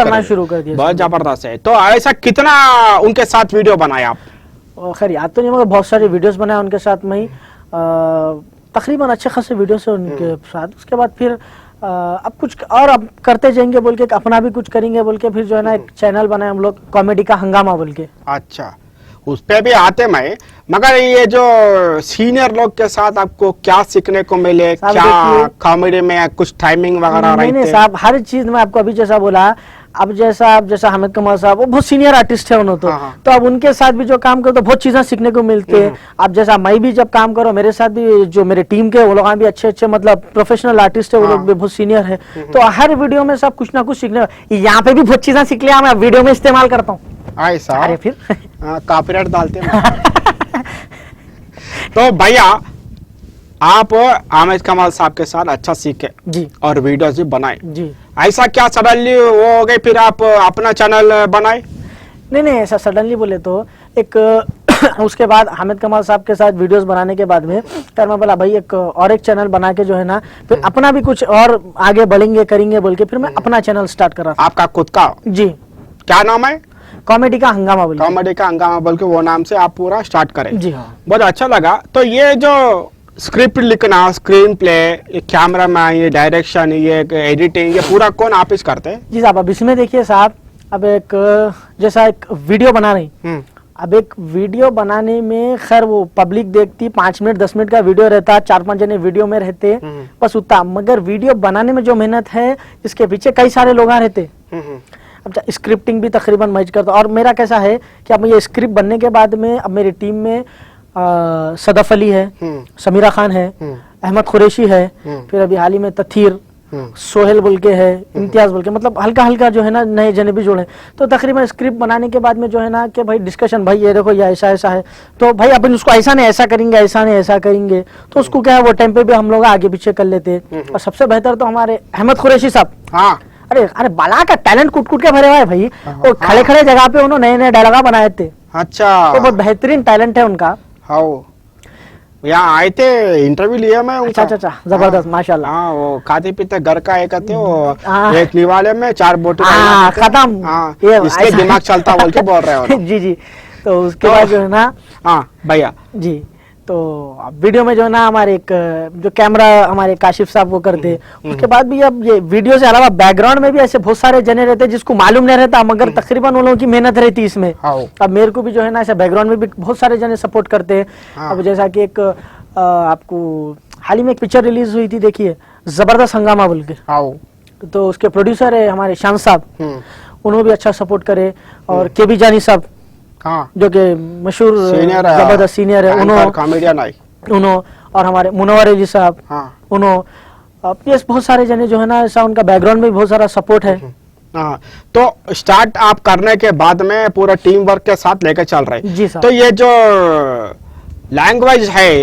कर दिया। बहुत जबरदस्त है। तो ऐसा कितना उनके साथ वीडियो बनाए आप? खैर याद तो नहीं, मगर बहुत सारे वीडियोस बनाए उनके साथ में ही, तकरीबन अच्छे खासे वीडियोस है उनके साथ। उसके बाद फिर अब कुछ और अब करते जाएंगे बोल के, अपना भी कुछ करेंगे बोल के, फिर जो है ना एक चैनल बनाए हम लोग कॉमेडी का हंगामा बोल के। अच्छा उस पे भी आते मैं, मगर ये जो सीनियर लोग के साथ आपको क्या सीखने को मिले, साहब क्या देखिए- कॉमेडी में कुछ टाइमिंग वगैरह नहीं रहते? साहब, हर चीज में आपको अभी जैसा बोला, अब जैसा हामिद कमाल साहब वो बहुत सीनियर आर्टिस्ट है उन्होंने, हाँ, हाँ। तो अब उनके साथ भी जो काम करो तो बहुत चीजें सीखने को मिलती है। अब जैसा मैं भी जब काम करो, मेरे साथ भी जो मेरे टीम के वो लोग भी अच्छे मतलब प्रोफेशनल आर्टिस्ट है, वो लोग भी बहुत सीनियर है, तो हर वीडियो में सब कुछ ना कुछ सीखने, यहाँ पे भी बहुत चीजें सीख लिया, मैं वीडियो में इस्तेमाल करता हूँ। ऐसा अरे फिर कॉपीराइट डालते हैं। तो भैया आप हामिद कमाल साहब के साथ अच्छा सीखे जी और वीडियोस भी बनाए, जी। ऐसा क्या सडनली वो हो गए फिर आप अपना चैनल बनाए? नहीं ऐसा सडनली बोले तो एक उसके बाद हामिद कमाल साहब के साथ वीडियोस बनाने के बाद में फिर मैं बोला भाई एक चैनल बना के जो है ना, फिर अपना भी कुछ और आगे बढ़ेंगे करेंगे बोल के, फिर मैं अपना चैनल स्टार्ट कर रहा था। आपका खुद का? जी। क्या नाम है? कॉमेडी का हंगामा बोल के। कॉमेडी का हंगामा बोल के वो नाम से आप पूरा स्टार्ट करें। जी हाँ। बहुत अच्छा लगा। तो ये जो स्क्रिप्ट लिखना, स्क्रीन प्ले, ये कैमरा मैन, ये डायरेक्शन, ये एडिटिंग, ये पूरा कौन आप ही करते हैं? जी साहब, अब इसमें देखिए साहब, अब जैसा एक वीडियो बना रही, अब एक वीडियो बनाने में खैर वो पब्लिक देखती, 5 मिनट 10 मिनट का वीडियो रहता, 4-5 जने वीडियो में रहते, बस उतना, मगर वीडियो बनाने में जो मेहनत है इसके पीछे कई सारे लोग रहते। अब स्क्रिप्टिंग भी तकरीबन मैं करता, और मेरा कैसा है कि अब ये स्क्रिप्ट बनने के बाद में अब मेरी टीम में सदफ अली है, समीरा खान है, अहमद कुरैशी है, फिर अभी हाल ही में तथीर, सोहेल बोल के है, इम्तियाज बोल के, मतलब हल्का हल्का जो है ना नए जने भी जोड़े। तो तकरीबन स्क्रिप्ट बनाने के बाद में जो है ना कि भाई डिस्कशन, भाई ये देखो ये ऐसा ऐसा है, तो भाई अपन उसको ऐसा नहीं ऐसा करेंगे, ऐसा नहीं ऐसा करेंगे, तो उसको क्या है वो टाइम पे भी हम लोग आगे पीछे कर लेते। और सबसे बेहतर तो हमारे अहमद कुरैशी साहब, हाँ अरे अरे बाला का टैलेंट कूट कूट के भरे हुआ है भाई। वो खड़े खड़े जगह पे उन्होंने नए नए डायलॉग बनाए थे। अच्छा, तो बहुत बेहतरीन टैलेंट है उनका। हाँ, यहाँ आए थे, इंटरव्यू लिया मैं उनका। अच्छा, जबरदस्त, माशाल्लाह। हाँ, वो खाते पीते घर का एक थे, वो हाँ। एक निवाले में 4 बोटी खत्म। हाँ, ये इसके ऐसा- दिमाग चलता बोल के बोल रहे हो। जी। तो उसके बाद जो है ना, हाँ भैया जी, तो अब वीडियो में जो है ना हमारे एक जो कैमरा हमारे काशिफ साहब वो करते, उसके बाद भी अब ये वीडियो से अलावा बैकग्राउंड में भी ऐसे बहुत सारे जने रहते जिसको मालूम नहीं रहता, मगर तकरीबन उन लोगों की मेहनत रहती इसमें। हाँ। अब मेरे को भी जो है ना ऐसे बैकग्राउंड में भी बहुत सारे जने सपोर्ट करते हैं। हाँ। अब जैसा कि एक आपको हाल ही में एक पिक्चर रिलीज हुई थी, देखिए, जबरदस्त हंगामा बोल के, हाँ। तो उसके प्रोड्यूसर है हमारे शान साहब, हम्म, उन्होंने भी अच्छा सपोर्ट करे। और के बी जानी साहब, हाँ, जो कि मशहूर सीनियर जबरदस्त सीनियर है, उन्होंने कॉमेडियन आई। और हमारे मुनव्वर अली साहब, हाँ, उन्होंने ये बहुत सारे जने जो है ना ऐसा उनका बैकग्राउंड में भी बहुत सारा सपोर्ट है। हाँ। तो स्टार्ट आप करने के बाद में पूरा टीम वर्क के साथ लेकर चल रहे हैं। जी साहब। तो ये जो लैंग्वेज है,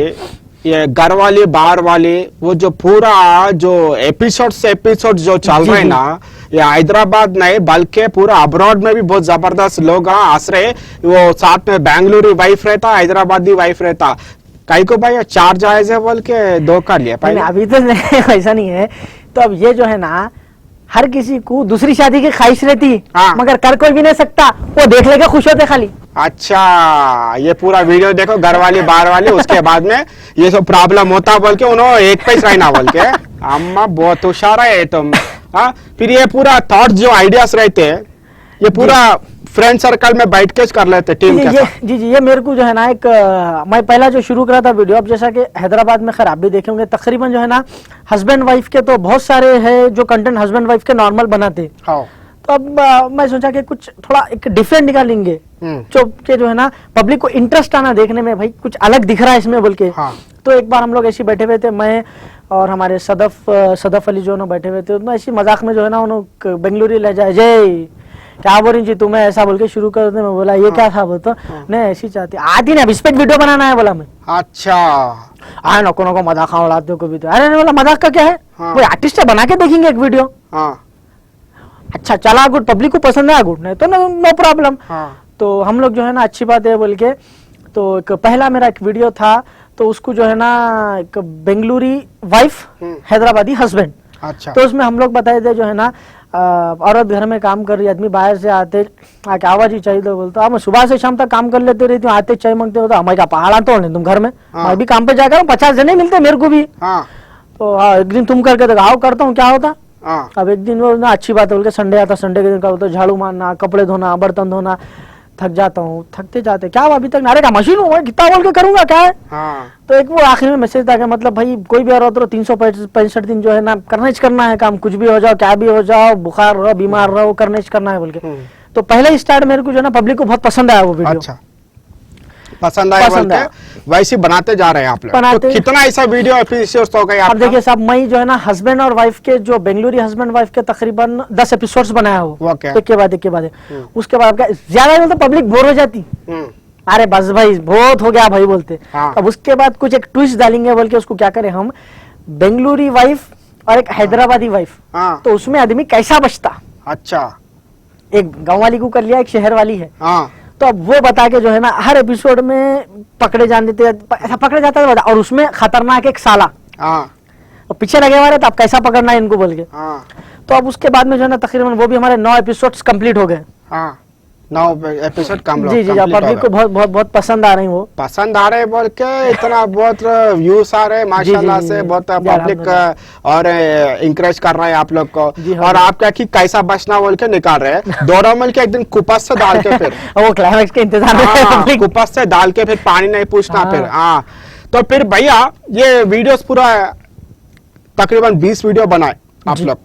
ये घर वाली बाहर वाली, वो जो पूरा जो एपिसोड से एपिसोड जो चल जी, रहे हैं जी। ना, ये हैदराबाद नहीं बल्कि पूरा अब्रॉड में भी बहुत जबरदस्त लोग हंस रहे। वो साथ में बेंगलुरु वाइफ रहता, हैदराबादी वाइफ रहता, कई को भाई 4 जायज है बोल के 2 कर लिया नहीं, पहले। अभी तो नहीं, ऐसा नहीं है। तो अब ये जो है ना, हर किसी को दूसरी शादी की ख्वाहिश रहती, हाँ। मगर कर कोई भी नहीं सकता, वो देख लेके खुश होते खाली। अच्छा, ये पूरा वीडियो देखो, घर वाली बाहर वाली, उसके बाद में ये सब प्रॉब्लम होता बोल के उन्होंने एक पैसा रहना बोल के। अम्मा बहुत होशियार है तुम। हाँ, फिर ये पूरा थॉट जो आइडियाज रहते हैं, ये पूरा फ्रेंड सर्कल में बैठ के कर लेते टीम के साथ। जी, ये मेरे को जो है ना एक मैं पहला जो शुरू करा था वीडियो, अब जैसा कि हैदराबाद में खैर आप भी देखे होंगे, तकरीबन जो है ना हस्बैंड वाइफ के तो बहुत सारे है जो कंटेंट हस्बैंड वाइफ के नॉर्मल बनाते। हाँ। तो अब मैं सोचा कि कुछ थोड़ा एक डिफरेंट निकालेंगे, जो है ना पब्लिक को इंटरेस्ट आना देखने में, भाई कुछ अलग दिख रहा है इसमें बोल के। हाँ। तो एक बार हम लोग ऐसे बैठे हुए थे, मैं और हमारे सदफ अली जो बैठे हुए थे, तो ऐसी मजाक में जो है ना उन्होंने बेंगलुरु ले जाए, जय क्या बोल रही जी तुम्हें, ऐसा बोल के शुरू कर दे। मैं बोला ये क्या था, बोलता नहीं ऐसी चाहती आती ना, इस पे वीडियो बनाना है, बोला मैं। अच्छा, हाँ, नको मजाक उड़ाते हो कभी तो। अरे बोला मजाक का क्या है, हाँ। कोई आर्टिस्ट है, बना के देखेंगे एक वीडियो। हाँ, अच्छा चला गुड, पब्लिक को पसंद आया गुड, नहीं तो नो प्रॉब्लम। हाँ। तो हम लोग जो है ना अच्छी बात है बोल के, तो एक पहला मेरा एक वीडियो था, तो उसको जो है ना एक बेंगलुरी वाइफ हैदराबादी हस्बैंड, अच्छा। तो उसमें हम लोग बताए थे जो है ना औरत घर में काम कर रही, आदमी बाहर से आते आके आवाज ही चाहिए, तो बोलता मैं सुबह से शाम तक काम कर लेते रहती हूँ, आते चाय मांगते हो तो हमारे क्या पहाड़ तो नहीं तुम घर में। हाँ। मैं भी काम पे जाकर 50 जने मिलते मेरे को भी। हाँ, तो हाँ, एक दिन तुम करके देखो, आओ करता हूँ, क्या होता। हाँ। अब एक दिन वो ना अच्छी बात है बोल के संडे आता, संडे के दिन का बोलते झाड़ू मारना, कपड़े धोना, बर्तन धोना, थक जाता हूँ, थकते जाते क्या हुआ अभी तक, अरे क्या मशीन हूँ मैं, कितना बोल के करूंगा क्या है। हाँ। तो एक वो आखिर में मैसेज था कि मतलब भाई कोई भी औरत रहो 365 दिन जो है ना करना है काम, कुछ भी हो जाओ, क्या भी हो जाओ, बुखार रहो, बीमार रहो, करना है बोल के। तो पहले ही स्टार्ट मेरे को जो है ना पब्लिक को बहुत पसंद आया वो वीडियो। अच्छा, पसंद आया बोल के वैसे बनाते जा रहे हैं आप लोग। बनाते। तो कितना ऐसा वीडियो एपिसोड्स हो गए अब आपका? देखिए साहब, मैं जो है ना हस्बैंड और वाइफ के जो बेंगलुरु हस्बैंड वाइफ के तकरीबन 10 एपिसोड्स बनाया हो, वो क्या? एक के बाद उसके बाद क्या ज्यादा बोलते पब्लिक बोर हो जाती, अरे बस भाई बहुत हो गया भाई बोलते। हाँ। अब उसके बाद कुछ एक ट्विस्ट डालेंगे बोल के उसको क्या करें हम, बेंगलुरु वाइफ और एक हैदराबादी वाइफ, हाँ। तो उसमें आदमी कैसा बचता, अच्छा। एक गांव वाली को कर लिया, एक शहर वाली है, हाँ। तो अब वो बता के जो है ना हर एपिसोड में पकड़े जान देते, ऐसा पकड़े जाता है और उसमें खतरनाक एक साला हाँ। और पीछे लगे हुए तो अब कैसा पकड़ना है इनको बोल के। हाँ। तो अब उसके बाद में जो है ना तकरीबन वो भी हमारे 9 एपिसोड्स कंप्लीट हो गए। हाँ, 9 एपिसोड कम जी जी, पब्लिक को बहुत पसंद आ रही वो, पसंद आ रहे बोल के इतना बहुत व्यूज आ रहे माशाल्लाह जी, से, जी, बहुत जी, पब्लिक और इंकरेज कर रहे हैं आप लोग को। जी, हाँ, और आप क्या कि कैसा बचना बोल के निकाल रहे हैं, दोनों मिल के एक दिन कुपस से डाल के फिर वो क्लाइमैक्स के इंतजार में है हाँ, पब्लिक। कुपस से डाल के फिर पानी नहीं पूछना हाँ। फिर। हाँ, तो फिर भैया ये वीडियोस पूरा तकरीबन 20 वीडियो बनाए आप जी। लोग,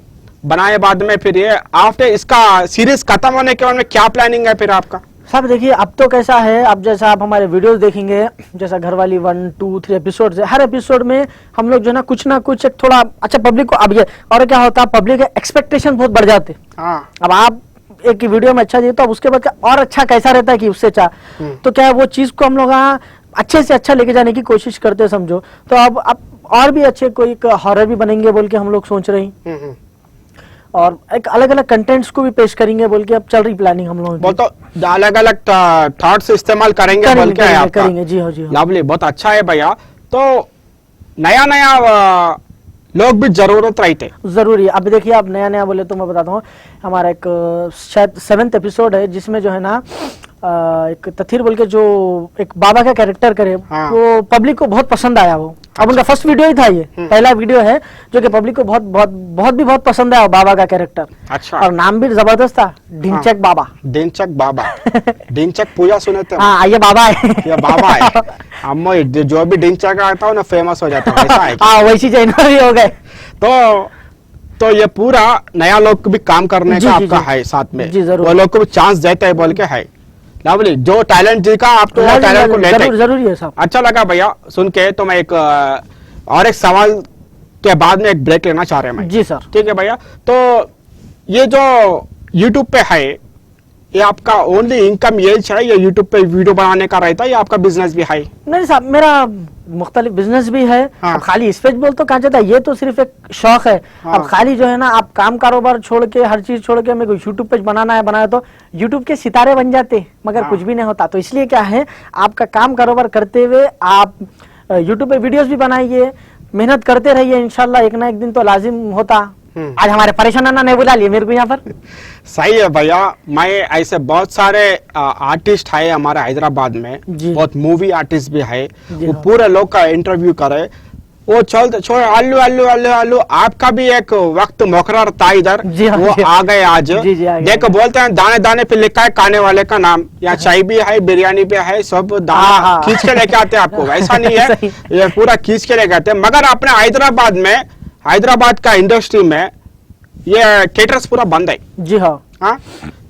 बनाए बाद में फिर ये आफ्टर इसका सीरीज खत्म होने के बाद में क्या प्लानिंग है फिर आपका? सब देखिए अब तो कैसा है, अब जैसा आप हमारे वीडियोस देखेंगे, जैसा घरवाली 1, 2, 3 एपिसोड है, हर एपिसोड में हम लोग जो है ना कुछ ना कुछ एक थोड़ा अच्छा पब्लिक को, अब ये और क्या होता है पब्लिक के एक्सपेक्टेशन बहुत बढ़ जाते। हाँ। अब आप एक वीडियो में अच्छा दिए तो अब उसके बाद और अच्छा कैसा रहता है कि उससे अच्छा, तो क्या है वो चीज को हम लोग अच्छे से अच्छा लेके जाने की कोशिश करते हैं समझो। तो अब और भी अच्छे कोई हॉरर भी बनेंगे बोल के हम लोग सोच रहे हैं। और एक अलग अलग कंटेंट्स को भी पेश करेंगे बोल के अब चल रही प्लानिंग हम लोगों बोल की। तो अलग अलग थॉट्स इस्तेमाल करेंगे बोल के है आपका। करेंगे जी हाँ जी हाँ। लवली, बहुत अच्छा है भैया। तो नया नया लोग भी जरूरत रहते। जरूरी है। अभी देखिए आप नया नया बोले तो मैं बताता हूँ, हमारा एक शायद 7th एपिसोड है जिसमें जो है ना एक तथीर बोल के जो एक बाबा का कैरेक्टर करे, हाँ। वो पब्लिक को बहुत पसंद आया। वो अब उनका फर्स्ट वीडियो ही था, ये पहला वीडियो है जो कि पब्लिक को बहुत पसंद आया बाबा का कैरेक्टर। अच्छा। और नाम भी जबरदस्त था, ढिंचक बाबा। ढिंचक बाबा। ढिंचक पूजा सुने थे। हाँ ये बाबा है। ये बाबा है। हम जो भी ढिंचक आता है ना फेमस हो जाता है, ऐसा है क्या? हाँ वैसी जैन भी हो गए। तो ये पूरा नया लोग को भी काम करने जी, का जी, आपका जी। है साथ में, जी, जरूर। वो लोग को भी चांस देते हैं बोल के है। लवली, जो टैलेंट दिखा आप तो टैलेंट को लेते। जरूरी है साहब। अच्छा लगा भैया सुन के। तो मैं एक सवाल के बाद में एक ब्रेक लेना चाह रहे हैं मैं। जी सर। ठीक है भैया। तो ये जो YouTube पे है, ये आपका ओनली इनकम यही है या YouTube पे वीडियो बनाने का रहता है या आपका बिजनेस भी है? नहीं साहब, मेरा मुख्तलिफ बिजनेस भी है। हाँ। अब खाली इस पे बोल तो कहाँ चाहता है, ये तो सिर्फ एक शौक है। हाँ। अब खाली जो है ना आप काम कारोबार छोड़ के हर चीज छोड़ के मेरे को यूट्यूब पेज बनाना है तो यूट्यूब के सितारे बन जाते, मगर हाँ। कुछ भी नहीं होता। तो इसलिए क्या है, आपका काम कारोबार करते हुए आप यूट्यूब पे वीडियोस भी बनाइए, मेहनत करते रहिए, इंशाल्लाह एक ना एक दिन तो लाजिम होता। आज हमारे परेशान अन्ना ने बुला लिए मेरे को यहाँ पर। सही है भैया। मैं ऐसे बहुत सारे आर्टिस्ट है हमारे हैदराबाद में, जी। बहुत मूवी आर्टिस्ट भी है, जी वो हाँ। पूरे लोग का इंटरव्यू करे, वो चलते छोड़ अल्लू अल्लू अल्लू अल्लू। आपका भी एक वक्त मुकर्रर था इधर, जी हाँ, वो जी हाँ। आ गए आज। जी, जी, आ गए। देखो बोलते हैं दाने दाने पे लिखा है खाने वाले का नाम, या चाय भी है बिरयानी भी है, सब हाँ, दाना हाँ। खींच के लेके आते हैं आपको, वैसा नहीं है, सही। ये पूरा खींच के लेके आते हैं। मगर अपने हैदराबाद का इंडस्ट्री में ये थिएटर्स पूरा बंद है। जी हाँ। हाँ,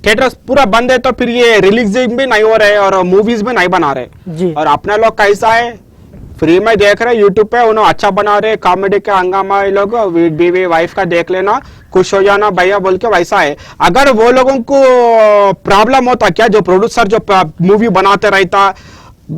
थिएटर्स पूरा बंद है, तो फिर ये रिलीजिंग भी नहीं हो रहे और मूवीज भी नहीं बना रहे। जी। और अपने लोग कैसा है, फ्री में देख रहे यूट्यूब पे, उन्हें अच्छा बना रहे, कॉमेडी का हंगामा, ये लोग बीवी वाइफ का देख लेना, खुश हो जाना भैया बोल के, वैसा है। अगर वो लोगों को प्रॉब्लम होता क्या, जो प्रोड्यूसर जो मूवी बनाते रहता,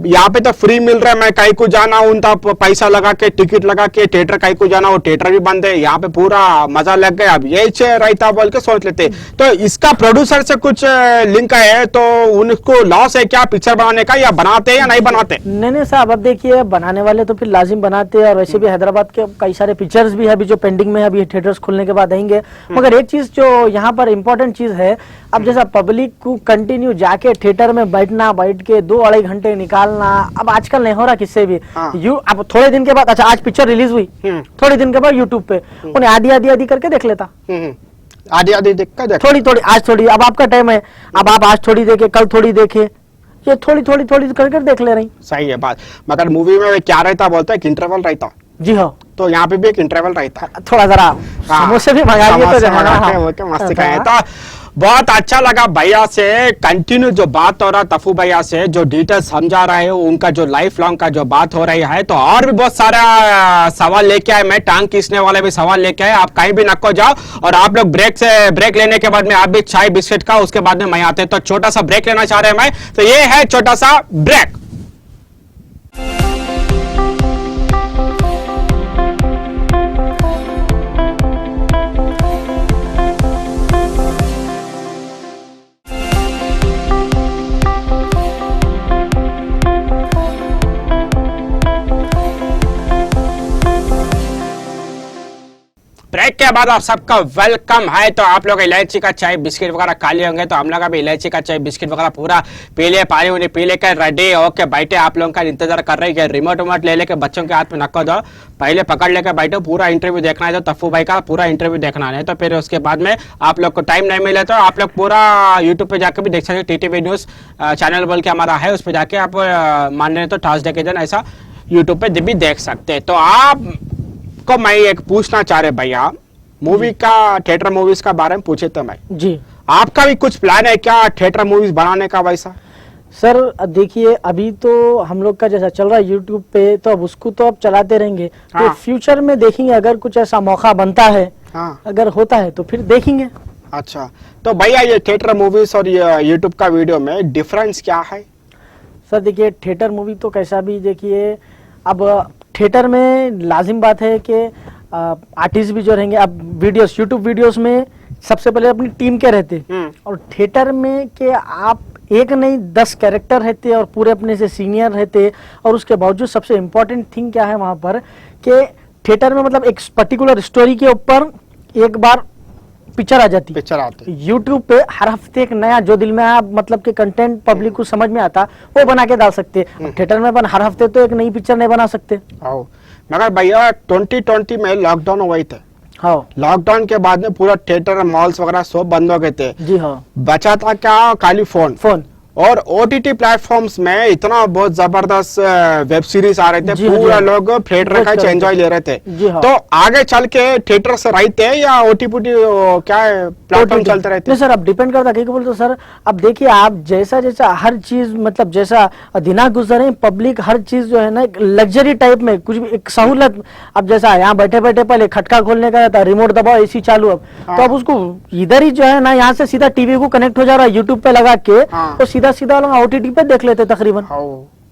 यहाँ पे तो फ्री मिल रहा है, मैं कहीं को जाना उनका पैसा लगा के टिकट लगा के थिएटर कहीं को जाना, वो थिएटर भी बंद है, यहाँ पे पूरा मजा लग गया, अब यही रहता बोल के सोच लेते। तो इसका प्रोड्यूसर से कुछ लिंक है, तो उनको लॉस है क्या पिक्चर बनाने का, या बनाते या नहीं बनाते? नहीं साहब, अब देखिए बनाने वाले तो फिर लाजिम बनाते हैं, और वैसे भी हैदराबाद के कई सारे पिक्चर्स भी है अभी जो पेंडिंग में है, अभी थिएटर्स खुलने के बाद आएंगे। मगर एक चीज जो यहाँ पर इम्पोर्टेंट चीज है, अब जैसा पब्लिक को कंटिन्यू जाके थिएटर में बैठ के 2-2.5 घंटे निकालना, अब आजकल नहीं हो रहा किससे भी। हाँ। अब थोड़े दिन के बाद, अच्छा आज पिक्चर रिलीज हुई, थोड़े दिन के बाद यूट्यूब पे उन्हें आधी करके देख लेता, आधी आधी देख कर देख। थोड़ी आज थोड़ी, अब आपका टाइम है, अब आप आज थोड़ी देखे, कल थोड़ी देखे, ये थोड़ी करके देख ले रही। सही है बात। मगर मूवी में क्या रहता बोलते हैं, इंटरवल रहता, जी हाँ। तो यहाँ पे भी एक इंटरवल रहता है। थोड़ा जरा हाँ, समोसे भी मंगा लिए तो जो है ना, समोसे हाँ। वो के मस्त खाए। तो बहुत अच्छा लगा भैया से कंटिन्यू जो बात हो रहा, तफू भैया से जो डिटेल समझा रहे हो, उनका जो लाइफ लॉन्ग का जो बात हो रही है। तो और भी बहुत सारा सवाल लेके आए, मैं टांग खींचने वाले भी सवाल लेके आए, आप कहीं भी नको जाओ। और आप लोग ब्रेक लेने के बाद में आप भी चाय बिस्किट का, उसके बाद में मैं आते, तो छोटा सा ब्रेक लेना चाह रहे हैं मैं, तो ये है छोटा सा ब्रेक। ब्रेक के बाद आप सबका वेलकम है। तो आप लोग इलायची का चाय बिस्किट वगैरह खा लिए होंगे, तो हम लोग अभी इलायची का चाय बिस्किट वगैरह पूरा पी लिए, पानी उन्हें पी लेकर रेडी होके बैठे, आप लोगों का इंतजार कर रहे हैं। रिमोट उमोट ले लेके बच्चों के हाथ में नको दो, पहले पकड़ लेकर बैठो, पूरा इंटरव्यू देखना है, तो तफ्फू भाई का पूरा इंटरव्यू देखना है। तो फिर उसके बाद में आप लोग को टाइम नहीं मिले तो आप लोग पूरा यूट्यूब पे जाकर भी देख सकते, टीटीवी न्यूज चैनल बोल के हमारा है, उस पर जाके आप मान रहे तो थर्सडे के दिन ऐसा यूट्यूब पे भी देख सकते हैं। तो आप को मैं एक पूछना चाह रहे भैया, मूवी का थिएटर मूवीज का बारे में पूछे तो मैं, जी आपका भी कुछ प्लान है क्या थिएटर मूवीज बनाने का वैसा? सर देखिए, अभी तो हम लोग का जैसा चल रहा है यूट्यूब पे, तो अब उसको तो अब चलाते रहेंगे। तो हाँ। फ्यूचर में देखेंगे, अगर कुछ ऐसा मौका बनता है, हाँ। अगर होता है तो फिर देखेंगे। अच्छा, तो भैया ये थिएटर मूवीज और ये यूट्यूब का वीडियो में डिफरेंस क्या है? सर देखिए, थिएटर मूवी तो कैसा भी देखिए, अब थिएटर में लाजिम बात है कि आर्टिस्ट भी जो रहेंगे, अब वीडियोस यूट्यूब वीडियोस में सबसे पहले अपनी टीम के रहते और थिएटर में के आप एक नहीं 10 कैरेक्टर रहते और पूरे अपने से सीनियर रहते। और उसके बावजूद सबसे इम्पोर्टेंट थिंग क्या है वहां पर कि थिएटर में मतलब एक पर्टिकुलर स्टोरी के ऊपर एक बार पिक्चर आ जाती, पिक्चर आती। यूट्यूब पे हर हफ्ते एक नया जो दिल में आया मतलब के कंटेंट पब्लिक को समझ में आता वो बना के डाल सकते। थिएटर में हर हफ्ते तो एक नई पिक्चर नहीं बना सकते। मगर भैया 2020 में लॉकडाउन हुए थे। हाँ, लॉकडाउन के बाद में पूरा थिएटर मॉल्स वगैरह सब बंद हो गए थे। जी हाँ, बचा था क्या? खाली फोन और ओटीटी प्लेटफॉर्म्स में इतना बहुत जबरदस्त वेब सीरीज आ रहे थे, पूरा लोग थिएटर का एंजॉय ले रहे थे। हाँ। तो आगे चल के थिएटर से रहते हैं या ओटीपी क्या है प्लेटफॉर्म चलते रहते? नहीं सर, अब डिपेंड करता है। बोलते सर अब देखिए आप जैसा जैसा हर चीज मतलब जैसा दिनांक गुजरे पब्लिक हर चीज जो है ना एक लग्जरी टाइप में कुछ भी एक सहूलत। अब जैसा यहाँ बैठे बैठे पहले खटका खोलने का था, रिमोट दबाओ एसी चालू। अब तो अब उसको इधर ही जो है ना यहाँ से सीधा टीवी को कनेक्ट हो जा रहा है यूट्यूब पे लगा के, तो सीधा सीधा लोग ओटीटी पे देख लेते तकरीबन।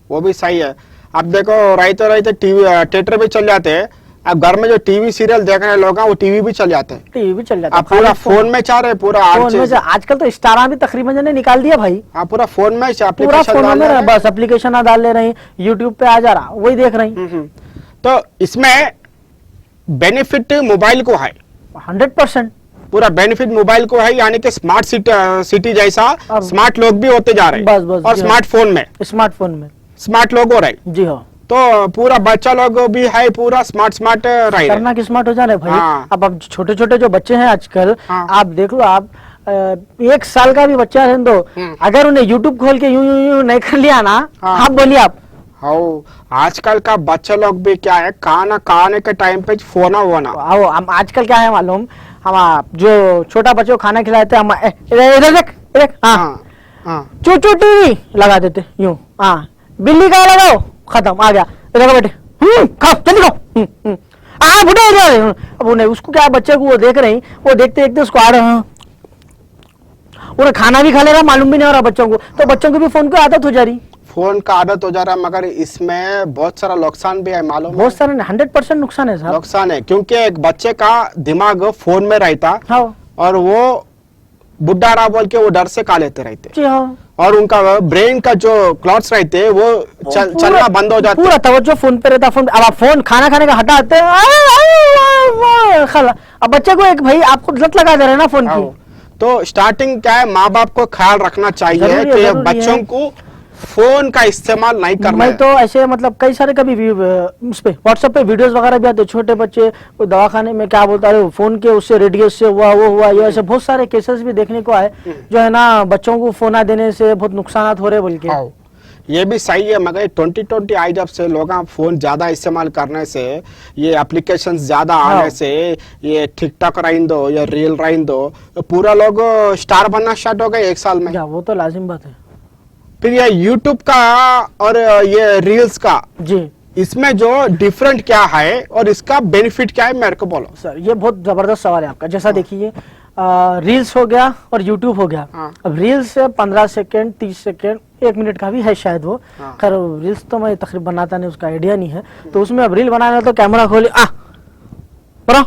वो भी सही है। अब देखो रहते रहते टीवी थिएटर भी चल जाते हैं। अब घर में जो टीवी सीरियल देख रहे लोग वो टीवी भी चल जाते हैं। टीवी भी चल जाता है, पूरा फोन में चाह रहे पूरा फोन में। आजकल तो स्टार भी तकरीबन जने निकाल दिया भाई। हाँ, पूरा फोन में पूरा फोन में बस एप्लीकेशन डाल ले रही, यूट्यूब पे आ जा रहा वही देख रही। तो इसमें बेनिफिट मोबाइल को है 100%। पूरा बेनिफिट मोबाइल को है, यानी कि स्मार्ट सिटी जैसा स्मार्ट लोग भी होते जा रहे हैं। बस और स्मार्टफोन में स्मार्ट लोग हो रहे। जी हाँ, तो पूरा बच्चा लोग भी है पूरा स्मार्ट रहे, करना की स्मार्ट हो जा रहे भाई। हाँ। अब छोटे छोटे जो बच्चे हैं आजकल, हाँ। आप देख लो, आप 1 साल का भी बच्चा है तो अगर उन्हें यूट्यूब खोल के यूं नहीं कर लिया ना, हाँ। आप बोलिए आप। हाँ, आजकल का बच्चा लोग भी क्या है, खाना खाने के टाइम पे फोन होना। हम आजकल क्या है मालूम, हम जो छोटा बच्चे को खाना खिलाते हम इधर देख, हाँ, चूचू टीवी लगा देते यूं, हाँ, बिल्ली का लगाओ, खत्म, आ गया, इधर बैठे, खाओ जल्दी खाओ, बुढ़े। अब उन्हें उसको क्या बच्चे को वो देख रही, वो देखते देखते उसको आ रहा, उन्हें खाना भी खा ले रहा, मालूम भी नहीं हो रहा बच्चों को। तो बच्चों की भी फोन की आदत हो जा रही, फोन का आदत हो जा रहा है। मगर इसमें बहुत सारा नुकसान भी है, मालूम? बहुत सारा 100% नुकसान है साहब। नुकसान है क्योंकि एक बच्चे का दिमाग फोन में रहता, हाँ। और वो बुढ़ा रहा बोल के वो डर से खा लेते रहते। जी हाँ। और उनका ब्रेन का जो क्लॉट्स रहते हैं वो चलना बंद हो जाता है। पूरा तवज्जो फोन पे रहता। फोन अब आप फोन खाना खाने का हटाते हैं, अब बच्चे को एक भाई आपको लत लगा दे रहे हैं ना फोन की। तो स्टार्टिंग क्या है, माँ बाप को ख्याल रखना चाहिए कि बच्चों को फोन का इस्तेमाल नहीं करना है। मैं तो ऐसे मतलब कई सारे कभी उस पे व्हाट्सएप पे वीडियोस वगैरह भी आते, छोटे बच्चे कोई दवाखाने में क्या बोलता है फोन के उससे रेडियस से हुआ वो हुआ, ये ऐसे बहुत सारे केसेस भी देखने को आए जो है ना बच्चों को फोन देने से बहुत नुकसान हो रहे बोल के। ये भी सही है, मगर 2020 आई जब से लोग फोन ज्यादा इस्तेमाल करने से, ये एप्लीकेशंस ज्यादा आने से, ये टिकटॉक रहीन दो या रील रहीन दो, पूरा लोग स्टार बनना स्टार्ट हो गए 1 साल में। वो तो लाजिम बात है। फिर ये यूट्यूब का और ये रील्स का जी, इसमें जो डिफरेंट क्या है और इसका बेनिफिट क्या है, मेरे को बोलो सर। ये बहुत जबरदस्त सवाल है आपका। जैसा देखिए रील्स हो गया और यूट्यूब हो गया। अब रील्स 15 सेकेंड 30 सेकेंड 1 मिनट का भी है शायद वो, खैर रील्स तो मैं तकरीबन बनाता नहीं, उसका आइडिया नहीं है। तो उसमें अब रील बनाना तो कैमरा खोले बड़ा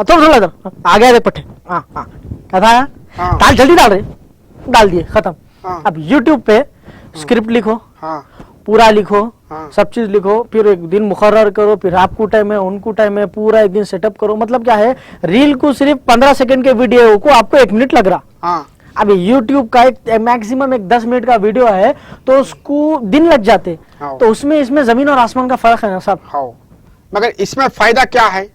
थोड़ा इधर आ गया, देख पट्टे, क्या था दाल जल्दी डाल रहे, डाल दिए, खत्म। अब यूट्यूब पे स्क्रिप्ट लिखो, पूरा लिखो, सब चीज लिखो, फिर एक दिन मुकर्रर करो, फिर आपको टाइम है उनको टाइम है, पूरा एक दिन सेटअप करो। मतलब क्या है, रील को सिर्फ 15 सेकंड के वीडियो को आपको 1 मिनट लग रहा। अब यूट्यूब का एक मैक्सिमम एक 10 मिनट का वीडियो है तो उसको दिन लग जाते। तो उसमें इसमें जमीन और आसमान का फर्क है ना साहब। मगर इसमें फायदा क्या है?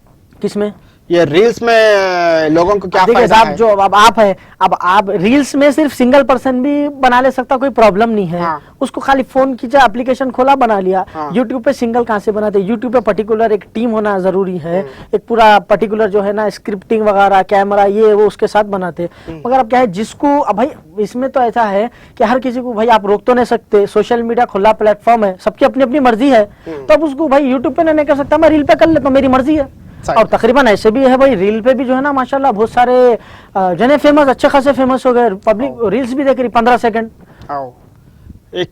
किसमें? ये रील्स में लोगों को क्या फायदा है? जो अब आप है, अब आप रील्स में सिर्फ सिंगल पर्सन भी बना ले सकता, कोई प्रॉब्लम नहीं है। उसको खाली फोन की एप्लीकेशन खोला बना लिया। यूट्यूब पे सिंगल कहाँ से बनाते? यूट्यूब पे पर्टिकुलर एक टीम होना जरूरी है, एक पूरा पर्टिकुलर जो है ना स्क्रिप्टिंग वगैरह कैमरा ये वो उसके साथ बनाते। मगर अब क्या है, जिसको अब भाई इसमें तो ऐसा है कि हर किसी को भाई आप रोक तो नहीं सकते, सोशल मीडिया खुला प्लेटफॉर्म है, सबकी अपनी अपनी मर्जी है। तो अब उसको भाई यूट्यूब पे नहीं कर सकता, मैं रील पे कर लेता हूँ, मेरी मर्जी है। और तकरीबन ऐसे भी है भाई, रील पे भी जो है ना माशाल्लाह बहुत सारे जने फेमस, अच्छे खासे फेमस हो गए, पब्लिक रील्स भी देख रही 15 सेकंड।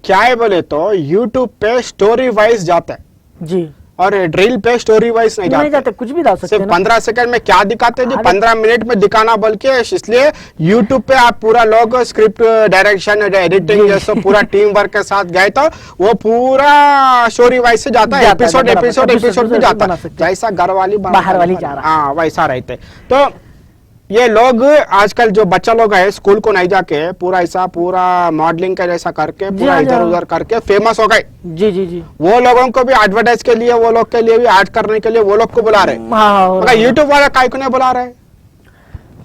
क्या है बोले तो यूट्यूब पे स्टोरी वाइज जाता है जी, और ड्रिल पे स्टोरी वाइज नहीं नहीं जाते, जाते, कुछ भी डाल सकते सिर्फ हैं ना। 15 सेकंड में क्या दिखाते हैं जी, अरे 15 मिनट में दिखाना बोल के, इसलिए यूट्यूब पे आप पूरा लोग स्क्रिप्ट डायरेक्शन एडिटिंग जी। ये सब पूरा टीम वर्क के साथ गए तो वो पूरा स्टोरी वाइज से जाता है, जाता है, एपिसोड बराबर, एपिसोड episode एपिसोड भी बना जाता है, सकते हैं। जैसा घर वाली बाहर वाली जा रहा। हाँ वैसा रहते। तो ये लोग आजकल जो बच्चा लोग है स्कूल को नहीं जाके पूरा ऐसा पूरा मॉडलिंग का जैसा करके पूरा हाँ, इधर उधर करके फेमस हो गए। जी जी जी। वो लोगों को भी एडवर्टाइज के लिए, वो लोग के लिए भी ऐड करने के लिए वो लोग को बुला रहे, हाँ मगर यूट्यूब वाले काय को नहीं बुला रहे।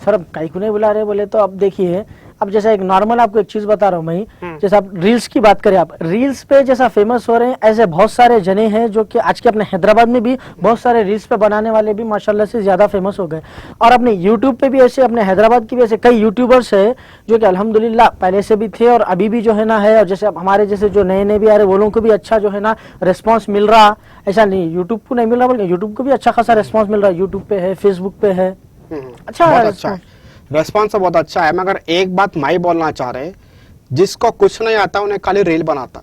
सर अब काहे को नहीं बुला रहे बोले तो अब देखिए, अब जैसा एक नॉर्मल आपको एक चीज बता रहा हूँ मैं, जैसा आप रील्स की बात करें, आप रील्स पे जैसा फेमस हो रहे हैं, ऐसे बहुत सारे जने हैं जो कि आज के अपने हैदराबाद में भी बहुत सारे रील्स पे बनाने वाले भी माशाल्लाह से ज्यादा फेमस हो गए। और अपने यूट्यूब पे भी ऐसे, अपने हैदराबाद की भी ऐसे कई यूट्यूबर्स है जो कि अल्हम्दुलिल्लाह पहले से भी थे और अभी भी जो है ना है, और जैसे अब हमारे जैसे जो नए नए भी आ रहे वो लोगों को भी अच्छा जो है ना रिस्पॉन्स मिल रहा। ऐसा नहीं यूट्यूब को नहीं मिल रहा, बल्कि यूट्यूब को भी अच्छा खासा रिस्पॉन्स मिल रहा है, यूट्यूब पे है, फेसबुक पे है, अच्छा बहुत है अच्छा है, रेस्पॉन्स तो बहुत अच्छा है। मगर एक बात मैं बोलना चाह रहे, जिसको कुछ नहीं आता उन्हें खाली रील बनाता,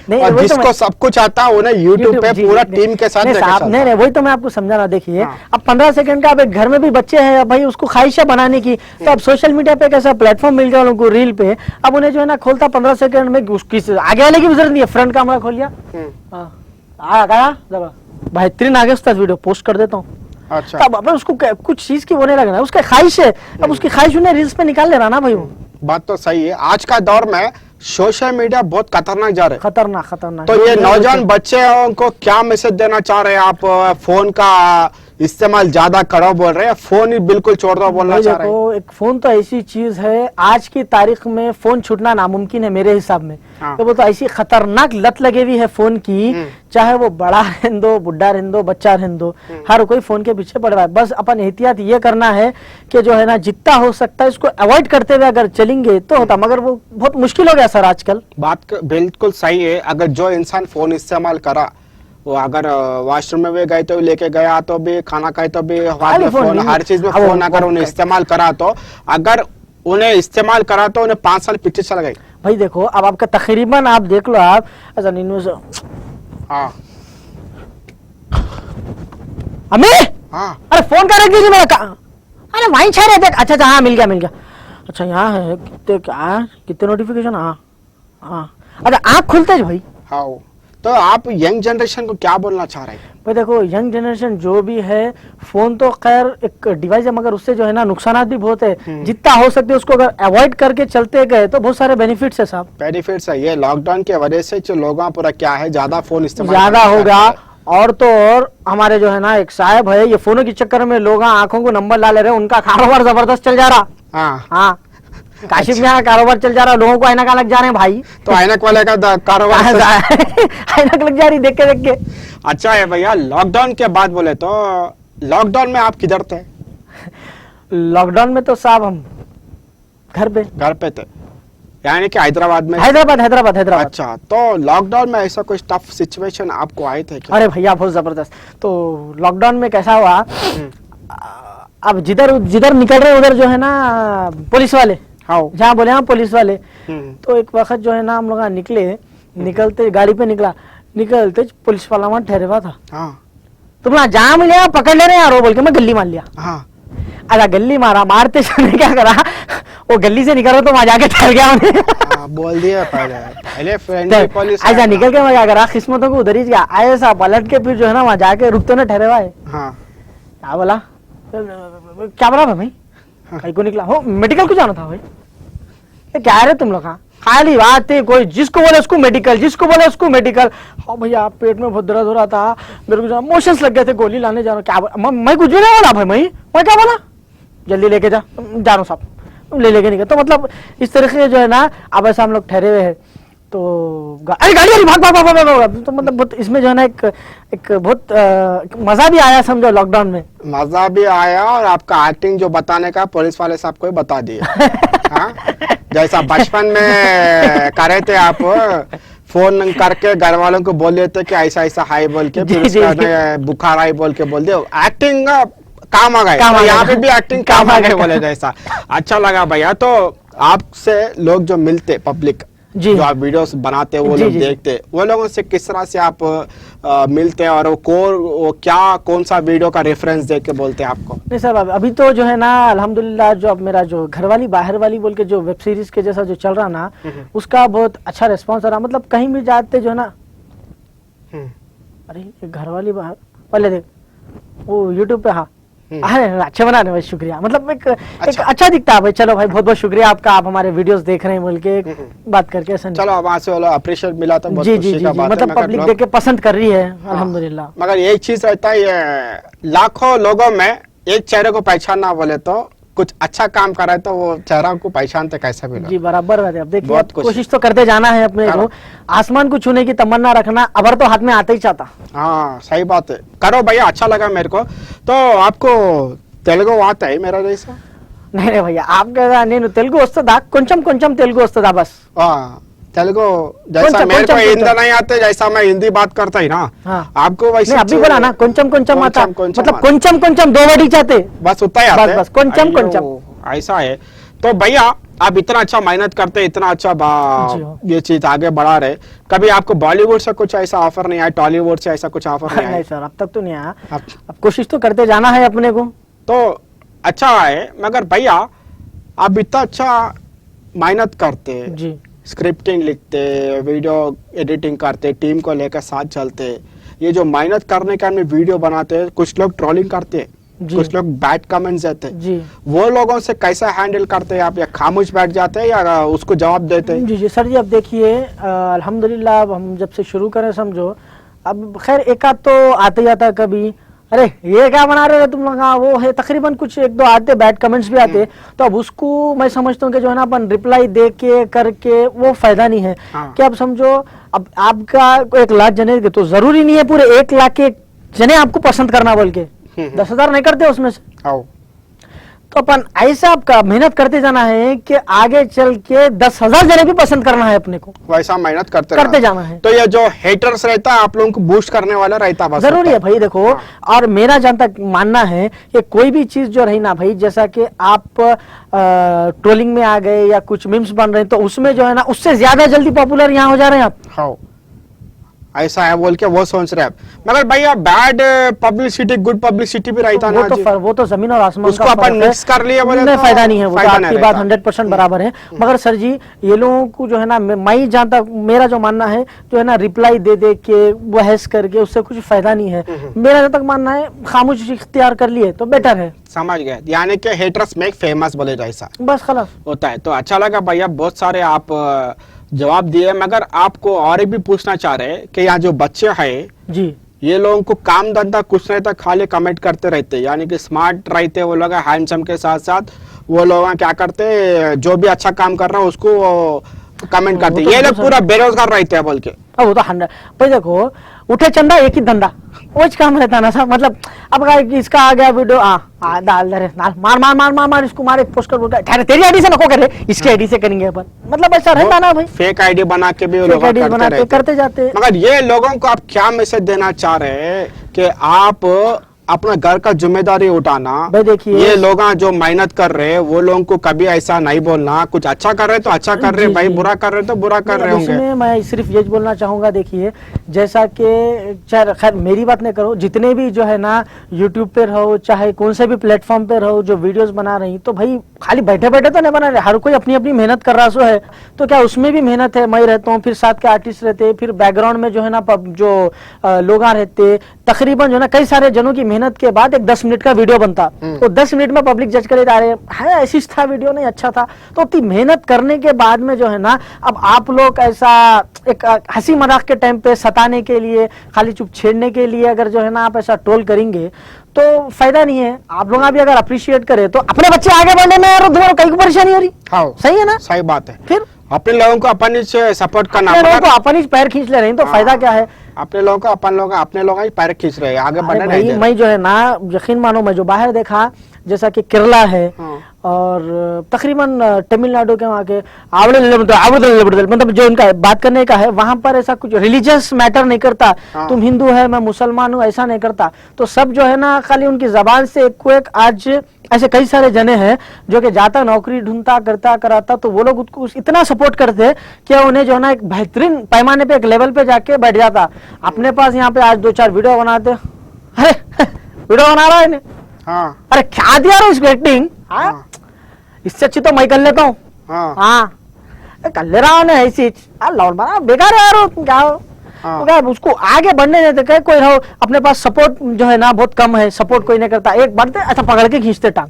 नहीं और वही तो जिसको सब कुछ आता उन्हें यूट्यूब पे जी, पूरा जी, टीम के साथ नहीं लेके साहब, चलता। नहीं नहीं वही तो मैं आपको समझाना। देखिए हाँ। अब 15 सेकंड का, अब एक घर में भी बच्चे हैं अब भाई, उसको ख्वाहिश है बनाने की, तो अब सोशल मीडिया पे एक ऐसा प्लेटफॉर्म मिल गया उनको रील पे, अब उन्हें जो है ना खोलता 15 सेकंड में, उसकी आगे वाले की भी जरूरत नहीं है, फ्रंट कैमरा खोल लिया, बेहतरीन आगे उसका वीडियो पोस्ट कर देता हूँ। अच्छा, तब अब उसको कुछ चीज की होने लगना, उसका ख्वाहिश है, अब उसकी ख्वाहिश उन्हें रील्स पे निकाल ले रहा ना भाई वो। बात तो सही है। आज का दौर में सोशल मीडिया बहुत खतरनाक जा रहे हैं। खतरनाक खतरनाक। तो ये नौजवान बच्चे को क्या मैसेज देना चाह रहे हैं आप? फोन का इस्तेमाल ज्यादा करो बोल रहे हैं, फोन ही बिल्कुल छोड़ दो बोलना भाई चाह रहे हैं? देखो, एक फोन तो ऐसी चीज है, आज की तारीख में फोन छूटना नामुमकिन है मेरे हिसाब में। हाँ। तो वो तो ऐसी खतरनाक लत लगी हुई है फोन की, चाहे वो बड़ा रहने दो, बुढ़ा रहने दो, बच्चा रहने दो, हर कोई फोन के पीछे पड़ रहा है। बस अपन एहतियात ये करना है कि जो है ना जितना हो सकता है इसको अवॉइड करते हुए अगर चलेंगे तो होता, मगर वो बहुत मुश्किल हो गया सर आजकल। बिल्कुल सही है। अगर जो इंसान फोन इस्तेमाल करा, वो अगर वॉशरूम में भी गए तो लेके गया, तो भी खाना खाए तो भी हाथ में फोन, हर चीज में फोन अगर उन्हें इस्तेमाल करा, तो अगर उन्हें इस्तेमाल करा तो उन्हें 5 साल पीछे चल गए। भाई देखो अब आपका तकरीबन आप देख लो, आप ऐसा न्यूज, हाँ अम्मी हाँ अरे फोन कर रख दीजिए मेरा अरे वहीं छा रहे थे। अच्छा अच्छा हाँ मिल गया मिल गया। अच्छा यहाँ है कितने, क्या कितने नोटिफिकेशन? हाँ हाँ अच्छा आँख खुलते हैं भाई। हाँ। तो आप यंग जनरेशन को क्या बोलना चाह रहे हैं? भाई देखो, यंग जनरेशन जो भी है, फोन तो खैर एक डिवाइस है, मगर उससे जो है ना नुकसान भी बहुत है। जितना हो सकते है उसको अगर अवॉइड करके चलते गए तो बहुत सारे बेनिफिट्स है साहब। बेनिफिट्स है। ये लॉकडाउन की वजह से जो लोगों पूरा क्या है, ज्यादा फोन इस्तेमाल ज्यादा करने हो लगे गया। हैं। और तो और हमारे जो है ना एक साहब है, ये फोनों के चक्कर में लोग आंखों को नंबर ला ले रहे हैं, उनका कारोबार जबरदस्त चल जा रहा। हाँ, हाँ काशिफ में कारोबार चल जा रहा, लोगों को ऐनक लग जा रहे हैं भाई। तो ऐनक वाले का कारोबार ऐनक लग जा रही देख के। अच्छा है भैया। लॉकडाउन के बाद बोले तो लॉकडाउन में आप किधर थे? लॉकडाउन में तो साहब हम घर पे थे, यानी कि हैदराबाद में। हैदराबाद। अच्छा, तो लॉकडाउन में ऐसा कोई टफ सिचुएशन आपको आए थे क्या? अरे भैया बहुत जबरदस्त। तो लॉकडाउन में कैसा हुआ, अब जिधर निकल रहे उधर जो है ना पुलिस वाले, हाँ। जहाँ बोले हाँ पुलिस वाले। तो एक वक्त जो है ना हम लोग निकलते गाड़ी पे निकलते पुलिस वाला वहाँ ठहरे हुआ था। हाँ तुम ना जहाँ मिले यहाँ पकड़ ले रहे यार, वो बोल के मैं गली मार लिया। हाँ। अरे गली मारते समय क्या करा, वो गली से निकल रहा तो वहाँ जाके ठहर गया उन्हें। बोल दिया पहले फ्रेंडली पुलिस। ऐसा निकल के मैं क्या करा, किस्मतों को उधर ही गया, ऐसा पलट के फिर जो है ना वहाँ जाके रुकते ना ठहरे हुआ है। हाँ। क्या बोला भाई? कहीं को निकला हो, मेडिकल को जाना था भाई। ये क्या है रे तुम लोग? हाँ खाली बात है, कोई जिसको बोले उसको मेडिकल। हाँ भैया पेट में बहुत दर्द हो रहा था, मेरे को मोशंस लग गए थे, गोली लाने जा रहा हूँ। क्या मैं कुछ भी नहीं बोला भाई, मैं क्या बोला, जल्दी लेके जा रहा हूँ साहब, लेके निकल। तो मतलब इस तरीके से जो है ना, अब ऐसा हम लोग ठहरे हुए हैं तो अरे गाड़ी भाग। तो मतलब बहुत इसमें जो है ना एक बहुत मजा भी आया समझो लॉकडाउन में। मजा भी आया, और आपका एक्टिंग जो बताने का पुलिस वाले साहब को बता दिया। हाँ? जैसा बचपन में करे थे आप, फोन करके घर वालों को बोल देते कि ऐसा ऐसा हाई बोल के, फिर उसका बुखार आई बोल के बोल दे। एक्टिंग काम आ गया, तो यहाँ पे भी एक्टिंग काम आ गए बोले जैसा। अच्छा लगा भैया। तो आपसे लोग जो मिलते पब्लिक, जो आप वीडियोस बनाते वो लोग देखते, वो लोगों से किस तरह से आप मिलते हैं और वो क्या कौन सा वीडियो का रेफरेंस दे के बोलते हैं आपको? नहीं सर, अभी तो जो है ना अल्हम्दुलिल्लाह, जो अब मेरा जो घरवाली बाहर वाली बोल के जो वेब सीरीज के जैसा जो चल रहा ना, उसका बहुत अच्छा रिस्पॉन्स आ रहा। मतलब कहीं भी जाते जो है ना, अरे ये घरवाली बाहर पहले देख वो यूट्यूब पे, हाँ अरे अच्छे बनाने भाई, शुक्रिया। मतलब एक अच्छा दिखता है भाई। चलो भाई बहुत बहुत शुक्रिया आपका, आप हमारे वीडियोस देख रहे हैं बोल के बात करके ऐसा नहीं। चलो वहाँ से अप्रिशिएट मिला तो बहुत जी जी खुशी जी का जी, बात है। मतलब मगर पब्लिक लोग- देख के पसंद कर रही है अल्हम्दुलिल्लाह। मगर एक चीज रहता है, ये लाखों लोगों में एक चेहरे को पहचानना बोले तो कुछ अच्छा काम कर रहा है तो वो चेहरा को पहचानते कैसा भी जी बराबर बात है। अब देखिए, बहुत अब खुशी। कोशिश तो करते जाना है अपने को, आसमान को छूने की तमन्ना रखना, अबर तो हाथ में आते ही चाहता। हाँ सही बात है, करो भैया, अच्छा लगा मेरे को। तो आपको तेलुगु आता है मेरा जैसा? नहीं नहीं भैया, आपका नहीं तेलुगु वस्तदा, కొంచెం కొంచెం తెలుగు వస్తదా बस। हाँ तेलुगु जैसा కొంచెం मेरे को కొంచెం हिंदी नहीं आते, जैसा मैं हिंदी बात करता ही ना, हाँ। आपको वैसे नहीं अभी बोला ना కొంచెం కొంచెం आता, కొంచెం मतलब आता। కొంచెం కొంచెం दो वर्ड ही चाहते। बस उतना ही आता है। बस కొంచెం अयो, కొంచెం। ऐसा है। तो भैया आप इतना अच्छा मेहनत करते, इतना अच्छा जी हाँ। ये चीज आगे बढ़ा रहे, कभी आपको बॉलीवुड से कुछ ऐसा ऑफर नहीं आया, टॉलीवुड से ऐसा कुछ ऑफर नहीं नहीं आया? सर, अब तक तो नहीं आया। अब- अब कोशिश तो करते जाना है अपने को। तो अच्छा है, मगर भैया आप इतना अच्छा मेहनत करते, जी स्क्रिप्टिंग लिखते, वीडियो एडिटिंग करते, टीम को लेकर साथ चलते, ये जो मेहनत करने के हमने वीडियो बनाते हैं, कुछ लोग ट्रोलिंग करते हैं, जी। कुछ लोग बैड कमेंट्स देते हैं, जी वो लोगों से कैसा हैंडल करते हैं आप? या खामोश बैठ जाते हैं या उसको जवाब देते हैं? जी जी सर जी, अब देखिए अल्हम्दुलिल्लाह, अब हम जब से शुरू करें समझो, अब खैर एक आध तो आते ही आता कभी, अरे ये क्या बना रहे हो तुम लोग, हाँ वो है, तकरीबन कुछ एक दो आते, बैड कमेंट्स भी आते। तो अब उसको मैं समझता हूँ कि जो है ना अपन रिप्लाई दे के करके वो फायदा नहीं है। हाँ। कि अब समझो, अब आपका 1 लाख जने के, तो जरूरी नहीं है पूरे 1 लाख के जने आपको पसंद करना बोल के 10,000 नहीं करते उसमें से। आओ। तो अपन ऐसा आपका मेहनत करते जाना है कि आगे चल के 10,000 जने भी पसंद करना है अपने को, वैसा मेहनत करते करते जाना है। तो ये जो हेटर्स रहता है आप लोगों को बूस्ट करने वाला रहता बस जरूरी है होता भाई, देखो। और मेरा जहां तक मानना है कि कोई भी चीज जो रही ना भाई, जैसा कि आप ट्रोलिंग में आ गए या कुछ मीम्स बन रहे हैं, तो उसमें जो है ना उससे ज्यादा जल्दी पॉपुलर यहाँ हो जा रहे हैं आप। हाँ ऐसा है बोल के वो सोच रहे हैं आप। मगर भैया बैड पब्लिसिटी गुड पब्लिसिटी भी रहता वो ना तो जी। वो तो जमीन और आसमान उसको का अपन फर्क है। मिक्स कर लिए बोले नहीं, तो फायदा नहीं है, वो तो फायदा नहीं आपकी बात रहता। 100% बराबर है। मगर सर जी, ये लोगों को जो है ना, मैं जहाँ तक मेरा जो मानना है, जो है ना रिप्लाई दे दे के बहस करके उससे कुछ फायदा नहीं है। मेरा जहाँ तक मानना है, खामोश इख्तियार कर लिए तो बेटर है। समझ गए, यानी कि हेटर्स मेक फेमस बोले जैसा बस खलास। होता है। तो अच्छा लगा भैया, बहुत सारे आप जवाब दिए, मगर आपको और भी पूछना चाह रहे हैं कि यहाँ जो बच्चे हैं जी ये लोगों को काम धंधा कुछ नहीं था, खाली कमेंट करते रहते, यानी कि स्मार्ट रहते वो लोग, हैंडसम के साथ साथ वो लोग क्या करते, जो भी अच्छा काम कर रहा है उसको कमेंट करते। तो ये लोग दूसरा- पूरा बेरोजगार रहते हैं बोल के। अब वो तो 100 भाई, देखो उठे चंदा एक ही धंधा, वो काम रहता ना साहब। मतलब अब इसका आ गया वीडियो, डाल दे रे, मार मार मार मार मार इसको, मार एक पोस्टर बोल के, तेरी आईडी से नको करे, इसकी आईडी से करेंगे अपन। मतलब ऐसा रहता ना भाई, फेक आईडी बना के भी वो लोग फेक आईडी करते बनाते रहते। करते जाते। मगर ये लोगों को आप क्या मैसेज देना चाह रहे हैं कि आप अपना घर का जिम्मेदारी उठाना? भाई देखिए, ये लोग जो मेहनत कर रहे हैं वो लोगों को कभी ऐसा नहीं बोलना, कुछ अच्छा कर रहे तो अच्छा कर रहे जी, भाई, जी। बुरा कर रहे तो बुरा कर रहे अब होंगे। इसमें मैं सिर्फ ये बोलना चाहूंगा, देखिए जैसा कि चाहे खैर मेरी बात नहीं करो, जितने भी जो है ना यूट्यूब पे रहो, चाहे कौन से भी प्लेटफॉर्म पे रहो, जो वीडियोस बना रही, तो भाई खाली बैठे बैठे तो नहीं बना रहे, हर कोई अपनी अपनी मेहनत कर रहा सो है। तो क्या उसमें भी मेहनत है? मैं रहता हूँ, फिर साथ के आर्टिस्ट रहते, फिर बैकग्राउंड में जो है ना जो लोग रहते, तकरीबन जो है ना कई सारे जनों की मेहनत के बाद एक 10 मिनट का वीडियो बनता, तो 10 मिनट में पब्लिक जज करे जा रहे हैं ऐसी था वीडियो, नहीं अच्छा था। तो इतनी मेहनत करने के बाद में जो है ना, अब आप लोग ऐसा एक हंसी मजाक के टाइम पे सताने के लिए, खाली चुप छेड़ने के लिए अगर जो है ना आप ऐसा ट्रोल करेंगे तो फायदा नहीं है। आप लोग भी अगर अप्रिशिएट करें तो अपने बच्चे आगे बढ़ने में यार तुम्हारा कहीं परेशानी हो रही। हाँ सही है ना? सही बात है। फिर अपने लोगों को अपन से सपोर्ट करना, अपने लोगों मगर को अपन ही पैर खींच ले रहे हैं, तो फायदा क्या है? अपने लोगों को अपन लोग अपने लोग ही पैर खींच रहे हैं, आगे अरे बढ़ने भाई, नहीं दे मैं जो है ना, यकीन मानो, मैं जो बाहर देखा, जैसा कि केरला है हाँ। और तकरीबन तमिलनाडु के वहाँ के मतलब जो उनका बात करने का है, वहां पर ऐसा कुछ रिलीजियस मैटर नहीं करता। हाँ। तुम हिंदू है, मैं मुसलमान हूँ, ऐसा नहीं करता। तो सब जो है ना खाली उनकी जबान से एक को एक आज ऐसे कई सारे जने हैं जो कि जाता नौकरी ढूंढता करता कराता तो वो लोग उसको इतना सपोर्ट करते कि उन्हें जो है ना एक बेहतरीन पैमाने पे एक लेवल पे जाके बैठ जाता। अपने पास यहाँ पे आज 2-4 वीडियो बनाते, अरे वीडियो बना रहा है इन्हें, हाँ अरे क्या दिया रहा इसको एक्टिंग, हाँ इससे अच्छी तो मैं कर लेता हूँ। हाँ हाँ कर ले रहा हूँ ना ऐसी लौट बना बेकार है यार, तुम क्या हो। हाँ। तो क्या उसको आगे बढ़ने देते, कहे कोई रहो अपने पास सपोर्ट जो है ना बहुत कम है, सपोर्ट कोई नहीं करता, एक बढ़ते अच्छा पकड़ के खींचते टांग।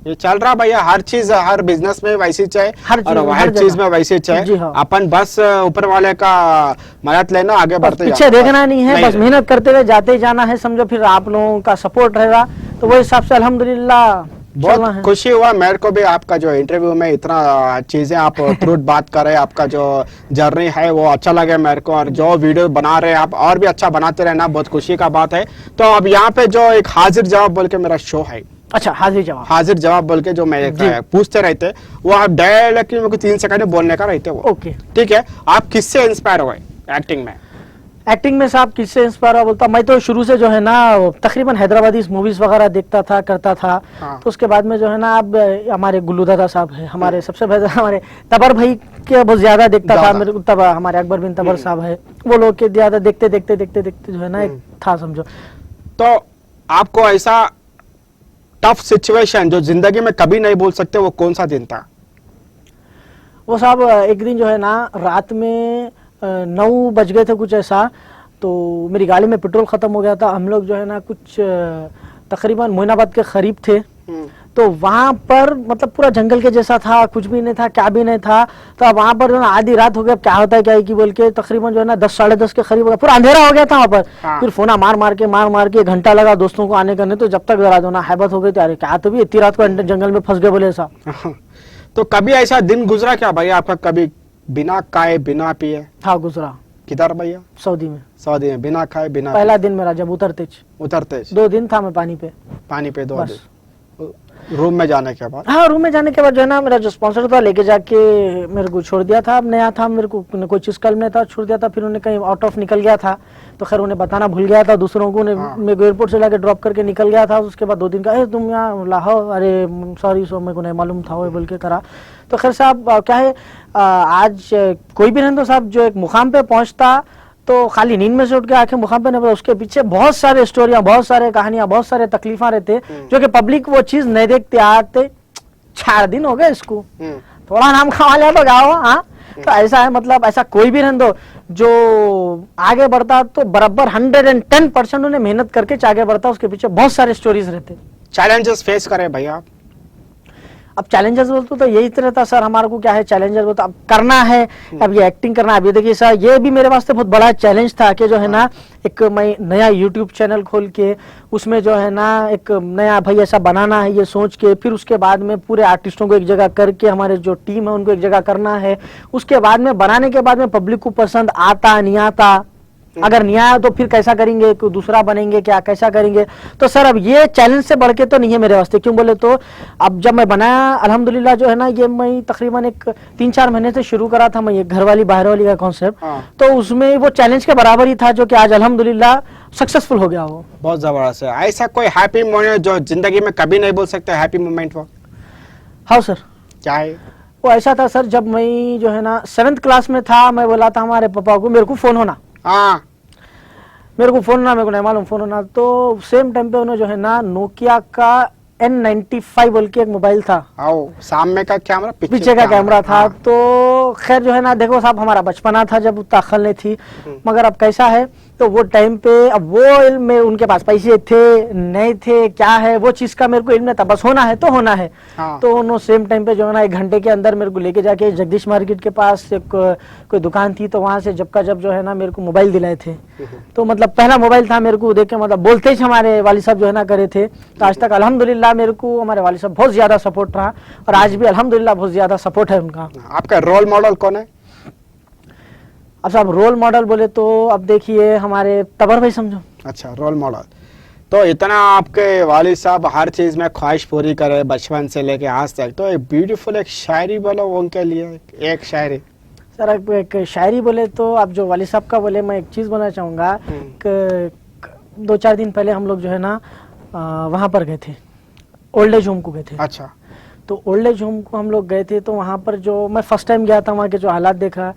ये चल रहा भैया, हर चीज हर बिजनेस में वैसी चाहे, हर चीज- और हर हर चीज जगह। में वैसे जी चाहे। हाँ। अपन बस ऊपर वाले का मदद लेना, आगे बढ़ते पीछे जाना। देखना नहीं है, बस मेहनत करते हुए जाते ही जाना है, समझो फिर आप लोगों का सपोर्ट रहेगा तो वो हिसाब से अल्हम्दुलिल्लाह चलना बहुत है। खुशी हुआ मेरे को भी आपका जो इंटरव्यू में इतना चीजें आप ट्रूथ बात कर रहे हैं, आपका जो जर्नी है वो अच्छा लगे मेरे को, और जो वीडियो बना रहे हैं आप और भी अच्छा बनाते रहना, बहुत खुशी का बात है। तो अब यहाँ पे जो एक हाजिर जवाब बोल के मेरा शो है, अच्छा हाजिर जवाब, हाजिर जवाब बोल के जो मैं जी। पूछते रहते, वो आप डायरेक्टली मेरे को 3 सेकंड में बोलने का रहते वो। ओके। ठीक है, आप किससे इंस्पायर हुए एक्टिंग में? एक्टिंग में साहब किससे इंस्पायर हुआ बोलता, मैं तो शुरू से जो है ना तकरीबन हैदराबादी मूवीज वगैरह देखता था करता था। हाँ। तो उसके बाद में जो है ना अब हमारे गुल्लू दादा साहब है, हमारे सबसे पहले हमारे तबर भाई के बहुत ज्यादा देखता था ज्यादा। मेरे को, तब हमारे अकबर बिन तबर साहब है, वो लोग के ज्यादा देखते देखते देखते देखते जो है ना एक था समझो। तो आपको ऐसा टफ सिचुएशन जो जिंदगी में कभी नहीं भूल सकते, वो कौन सा दिन था? वो साहब एक दिन जो है ना रात में 9 बज गए थे कुछ ऐसा, तो मेरी गाड़ी में पेट्रोल खत्म हो गया था। हम लोग जो है ना कुछ तकरीबन मोइनाबाद के करीब थे, तो वहां पर मतलब पूरा जंगल के जैसा था, कुछ भी नहीं था क्या भी नहीं था। तो अब वहां पर जो है ना आधी रात हो गया, अब क्या होता है क्या है कि बोल के तकरीबन जो है ना 10 साढ़े 10 के करीब हो गया, पूरा अंधेरा हो गया था वहां पर। हाँ। फिर फोना मार मार के 1 घंटा लगा दोस्तों को आने करने, तो जब तक जरा जो ना हैबत हो गई थी, अरे क्या तो भी इतनी रात को जंगल में फंस गए बोले ऐसा। तो कभी ऐसा दिन गुजरा क्या भैया आपका, कभी बिना खाए बिना पिए? था गुजरा किधर भैया? सऊदी में, सऊदी में बिना खाए बिना पहला दिन मेरा जब उतरते उतरते 2 दिन था मैं पानी पे। पानी पे 2 बस। दिन रूम में जाने के बाद? हाँ रूम में जाने के बाद जो है ना मेरा जो स्पॉन्सर था लेके जाके मेरे को छोड़ दिया था। अब नया था, मेरे को कोई चीज कल में था, छोड़ दिया था। फिर उन्हें कहीं आउट ऑफ निकल गया था, तो खैर उन्हें बताना भूल गया था दूसरों को। मेरे को एयरपोर्ट से लाके ड्रॉप करके निकल गया था। उसके बाद 2 दिन का तुम यहाँ लाहौर, अरे सॉरी सो मेरे को नहीं मालूम था वो बोल के करा। तो खैर साहब क्या है आज कोई भी नहीं तो साहब जो एक मुकाम पे पहुंचता तो खाली नींद में से उठ के आंखें मुकाम पे नहीं पता, उसके पीछे बहुत सारे स्टोरियां, बहुत सारे कहानियां, बहुत सारे तकलीफा रहते जो कि पब्लिक वो चीज नहीं देखते। आते 4 दिन हो गए इसको, थोड़ा नाम कमा लिया तो क्या हुआ। हाँ तो ऐसा है, मतलब ऐसा कोई भी रहने दो जो आगे बढ़ता तो बराबर 110% उन्हें मेहनत करके आगे बढ़ता, उसके पीछे बहुत सारे स्टोरीज रहते। चैलेंजेस फेस करे भैया आप? अब चैलेंजेस बोलते तो यही तरह था सर, हमारे को क्या है चैलेंजेस बोलते अब करना है, अब ये एक्टिंग करना है। अब ये देखिए सर ये भी मेरे वास्ते बहुत बड़ा चैलेंज था कि जो है ना एक मैं नया यूट्यूब चैनल खोल के उसमें जो है ना एक नया भाई ऐसा बनाना है ये सोच के, फिर उसके बाद में पूरे आर्टिस्टों को एक जगह करके हमारे जो टीम है उनको एक जगह करना है। उसके बाद में बनाने के बाद में पब्लिक को पसंद आता नहीं आता, अगर नहीं आया तो फिर कैसा करेंगे, कोई दूसरा बनेंगे क्या, कैसा करेंगे। तो सर अब ये चैलेंज से बढ़ के तो नहीं है मेरे वास्ते, क्यों बोले तो अब जब मैं बनाया अल्हम्दुलिल्लाह जो है ना ये मैं तकरीबन एक 3-4 महीने से शुरू करा था मैं ये घर वाली बाहर वाली का कॉन्सेप्ट। तो उसमें वो चैलेंज के बराबर ही था जो कि आज अल्हम्दुलिल्लाह सक्सेसफुल हो गया वो। बहुत जबरदस्त है। ऐसा कोई हैप्पी मोमेंट जो जिंदगी में कभी नहीं बोल सकते, हैप्पी मोमेंट वो हाँ सर। क्या है? वो ऐसा था सर जब मैं जो है ना 7th क्लास में था, मैं बोला था हमारे पापा को मेरे को फोन होना, हाँ मेरे को फोन होना, मेरे को नहीं मालूम फोन होना। तो सेम टाइम पे उन्हें जो है ना नोकिया का N95 बोल के एक मोबाइल था, आओ सामने का कैमरा पीछे का कैमरा था। हाँ। तो खैर जो है ना देखो साहब हमारा बचपना था जब उतना अक्ल नहीं थी, मगर अब कैसा है तो वो टाइम पे अब वो इल्म में उनके पास पैसे थे नहीं थे क्या है वो चीज का मेरे को इल्म नहीं था, बस होना है तो होना है। हाँ। तो उन्होंने सेम टाइम पे जो है ना 1 घंटे के अंदर मेरे को लेके जाके जगदीश मार्केट के पास एक कोई दुकान थी, तो वहां से जब का जब जो है ना मेरे को मोबाइल दिलाए थे। तो मतलब पहला मोबाइल था मेरे को देख के, मतलब बोलते ही हमारे वाली साहब जो है ना करे थे। तो आज तक अल्हम्दुलिल्लाह मेरे को हमारे वाली साहब बहुत ज्यादा सपोर्ट रहा, और आज भी अल्हम्दुलिल्लाह बहुत ज्यादा सपोर्ट है उनका। आपका रोल मॉडल कौन है? अब साहब रोल मॉडल बोले तो अब देखिए हमारे तबर भाई समझो। अच्छा रोल मॉडल, तो इतना आपके वालिद साहब हर चीज में ख्वाहिश पूरी करे बचपन से लेके आज तक, तो एक ब्यूटीफुल एक शायरी बोलो उनके लिए, एक शायरी। सर एक शायरी बोले तो आप जो वाली साहब का बोले मैं एक चीज बोलना चाहूंगा कि 2-4 दिन पहले हम लोग जो है ना वहां पर गए थे ओल्ड एज होम को गए थे। अच्छा। तो ओल्ड एज होम को हम लोग गए थे, तो वहाँ पर जो मैं फर्स्ट टाइम गया था, वहाँ के जो हालात देखा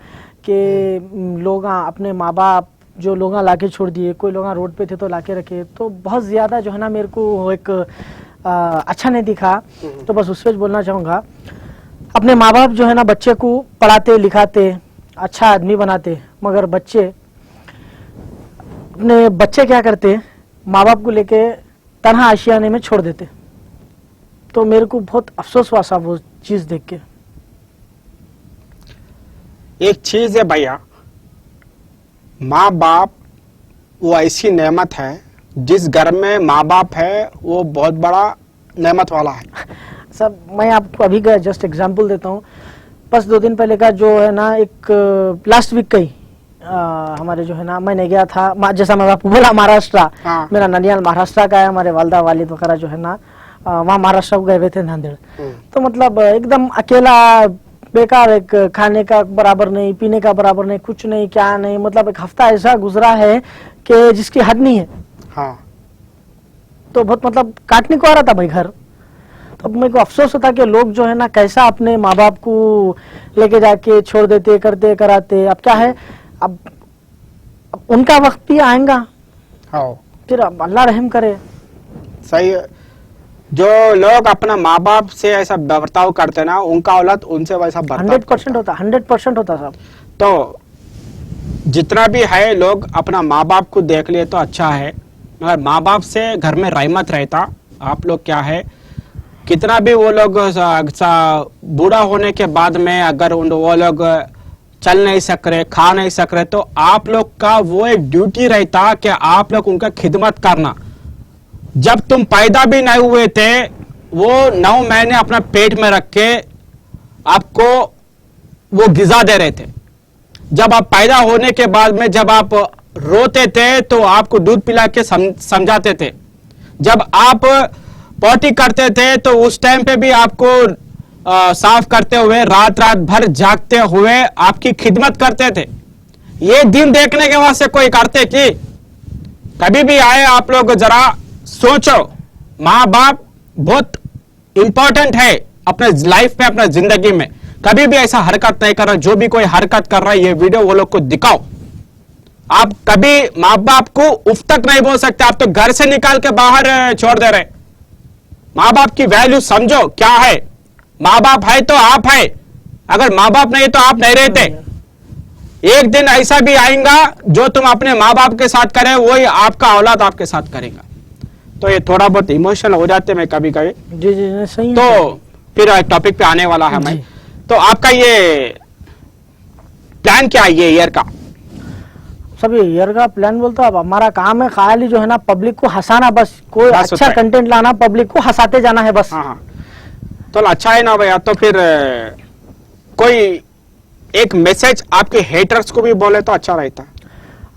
कि लोग अपने माँ बाप जो लोग लाके छोड़ दिए, कोई लोग रोड पे थे तो लाके रखे, तो बहुत ज़्यादा जो है ना मेरे को एक अच्छा नहीं दिखा। तो बस उस पर बोलना चाहूँगा, अपने माँ बाप जो है ना बच्चे को पढ़ाते लिखाते अच्छा आदमी बनाते, मगर अपने बच्चे क्या करते, माँ बाप को लेके तन्हा आशियाने में छोड़ देते। तो मेरे को बहुत अफसोस हुआ साहब वो चीज़ देख के। एक चीज है भैया, माँ बाप वो ऐसी नेमत है, जिस घर में माँ बाप है वो बहुत बड़ा नेमत वाला है। सब मैं आपको अभी का जस्ट एग्जांपल देता हूँ। बस 2 दिन पहले का जो है ना, एक लास्ट वीक का ही हमारे जो है ना, मैंने गया था, जैसा मैं आपको बोला महाराष्ट्र, हाँ। मेरा ननियाल महाराष्ट्र का है, हमारे वालदा वालिद वगैरह जो है ना वहाँ महाराष्ट्र को गए हुए थे, नांदेड़। तो मतलब एकदम अकेला बेकार, एक खाने का बराबर नहीं, पीने का बराबर नहीं, कुछ नहीं, क्या नहीं, मतलब एक हफ्ता ऐसा गुजरा है कि जिसकी हद नहीं है। हाँ। तो बहुत मतलब काटने को आ रहा था भाई घर। तो अब मेरे को अफसोस होता कि लोग जो है ना कैसा अपने माँ बाप को लेके जाके छोड़ देते, करते कराते। अब क्या है, अब उनका वक्त भी आएगा, हाँ फिर अब अल्लाह रहम करे। सही है। जो लोग अपना माँ बाप से ऐसा बर्ताव करते ना, उनका औलाद उनसे वैसा बर्ताव 100% होता, 100% होता साहब। तो जितना भी है लोग अपना माँ बाप को देख लिए तो अच्छा है, मगर माँ बाप से घर में रहमत रहता। आप लोग क्या है, कितना भी वो लोग बूढ़ा होने के बाद में अगर वो लोग चल नहीं सक रहे, खा नहीं सक रहे, तो आप लोग का वो एक ड्यूटी रहता कि आप लोग उनका खिदमत करना। जब तुम पैदा भी नहीं हुए थे, वो 9 महीने अपना पेट में रख के आपको वो गिजा दे रहे थे। जब आप पैदा होने के बाद में जब आप रोते थे तो आपको दूध पिला के समझाते थे। जब आप पॉटी करते थे तो उस टाइम पे भी आपको साफ करते हुए रात रात भर जागते हुए आपकी खिदमत करते थे। ये दिन देखने के वास्ते कोई करते कि कभी भी आए आप लोग जरा सोचो, माँ बाप बहुत इंपॉर्टेंट है अपने लाइफ में, अपने जिंदगी में। कभी भी ऐसा हरकत नहीं कर रहा। जो भी कोई हरकत कर रहा है ये वीडियो वो लोग को दिखाओ। आप कभी माँ बाप को उफ तक नहीं बोल सकते, आप तो घर से निकाल के बाहर छोड़ दे रहे। माँ बाप की वैल्यू समझो क्या है। माँ बाप है तो आप है, अगर माँ बाप नहीं तो आप नहीं रहते। एक दिन ऐसा भी आएगा जो तुम अपने माँ बाप के साथ करे वही आपका औलाद आपके साथ करेगा। तो ये थोड़ा बहुत इमोशनल हो जाते मैं कभी कभी। जी जी सही। तो फिर टॉपिक पे आने वाला है मैं। तो आपका ये प्लान क्या है ये ईयर का? सब ये ईयर का प्लान बोलता, अब हमारा काम है खाली जो है ना पब्लिक को हंसाना, बस कोई बस अच्छा कंटेंट लाना, पब्लिक को हंसाते जाना है बस। हाँ हाँ, तो अच्छा है ना भैया। तो फिर कोई एक मैसेज आपके हेटर्स को भी बोले तो अच्छा रहता।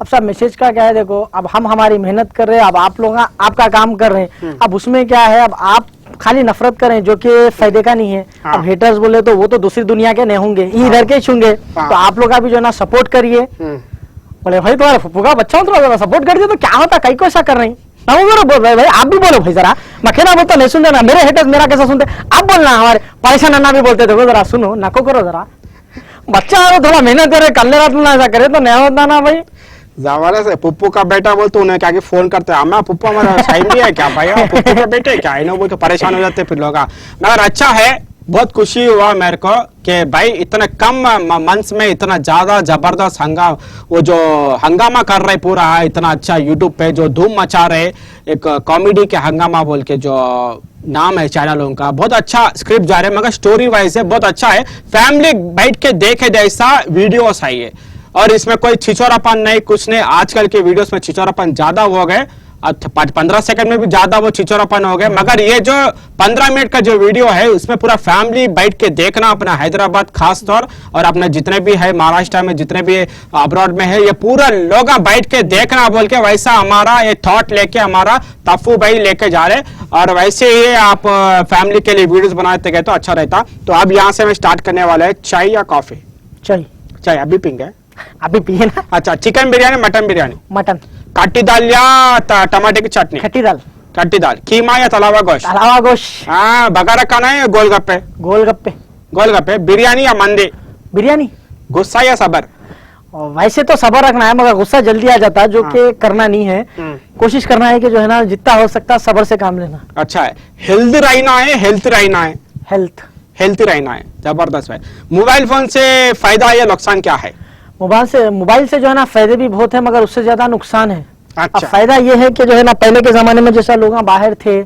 अब सब मैसेज का क्या है, देखो अब हम हमारी मेहनत कर रहे हैं, अब आप लोग आपका काम कर रहे हैं, अब उसमें क्या है, अब आप खाली नफरत करें जो कि फायदे का नहीं है। हाँ। अब हेटर्स बोले तो वो तो दूसरी दुनिया के नहीं होंगे, इधर के ही होंगे। हाँ। तो आप लोग का भी जो है ना सपोर्ट करिए। बोले भाई तुम्हारा फुप्पू का बच्चा हो, थोड़ा सपोर्ट कर दिया तो क्या होता, कई को ऐसा कर रही ना। वो बोल रहे भाई, आप भी बोलो भाई जरा। मखेना बोलता नहीं सुनते ना, मेरे हेटर्स मेरा कैसा सुनते, आप बोलना। हमारे परेशान अन्ना भी बोलते थे, जरा सुनो, नको करो जरा। बच्चा थोड़ा मेहनत करे, कल रात में ऐसा करे तो नहीं होता ना भाई। जमाने से पुप्पू का बेटा बोलते उन्हें क्या कि फोन करते हैं, हमें पुप्पू हमारा साइन भी है क्या भैया, पुप्पू का बेटे क्या है ना, बोल के परेशान हो जाते फिर लोग। मगर अच्छा है, बहुत खुशी हुआ मेरे को कि भाई इतने कम मंथ्स में इतना ज्यादा जबरदस्त वो जो हंगामा कर रहे पूरा है, इतना अच्छा यूट्यूब पे जो धूम मचा रहे। एक कॉमेडी के हंगामा बोल के जो नाम है चैनल उनका, बहुत अच्छा स्क्रिप्ट जा रहे हैं, मगर स्टोरी वाइज है बहुत अच्छा है। फैमिली बैठ के देखे जैसा वीडियोस है ये, और इसमें कोई छिछोरापन नहीं, कुछ नहीं। आजकल के वीडियोस में छिछोरापन ज्यादा हो गए, 15 सेकंड में भी ज्यादा वो छिछोरापन हो गए। मगर ये जो 15 मिनट का जो वीडियो है उसमें पूरा फैमिली बैठ के देखना, अपना हैदराबाद खास तौर और अपने जितने भी है महाराष्ट्र में जितने भी अब्रॉड में है, ये पूरा लोग बैठ के देखना बोल के वैसा हमारा ये थॉट लेके हमारा तफ्फू भाई लेके जा रहे। और वैसे ही आप फैमिली के लिए वीडियोस बनाते गए तो अच्छा रहता। तो अब यहाँ से मैं स्टार्ट करने वाला है, चाय या कॉफी? चाय। चाय अभी पिंगे? अभी पिए ना। अच्छा, chicken biryani mutton biryani? Mutton. खट्टी दाल या टमाटे की चटनी? खट्टी दाल। कट्टी दाल, कीमा या तलावा गोश्त? अलावा गोश्त, हाँ, बगारा खाना है या गोलगप्पे? गोलगप्पे, गोलगप्पे, बिरयानी या मंदी? बिरयानी। गुस्सा या सबर? और वैसे तो सब्र रखना है, मगर गुस्सा जल्दी आ जाता है, जो कि करना नहीं है। कोशिश करना है कि जो है ना जितना हो सकता है सब्र से काम लेना। अच्छा है, हेल्थ रहना है, हेल्थ रहना है? हेल्थ, हेल्थ रहना है, जबरदस्त भाई। मोबाइल फोन से फायदा या नुकसान क्या है? मोबाइल से जो है ना फायदे भी बहुत है, मगर उससे ज्यादा नुकसान है। अब अच्छा। फायदा ये है कि जो है ना पहले के जमाने में जैसा लोग बाहर थे,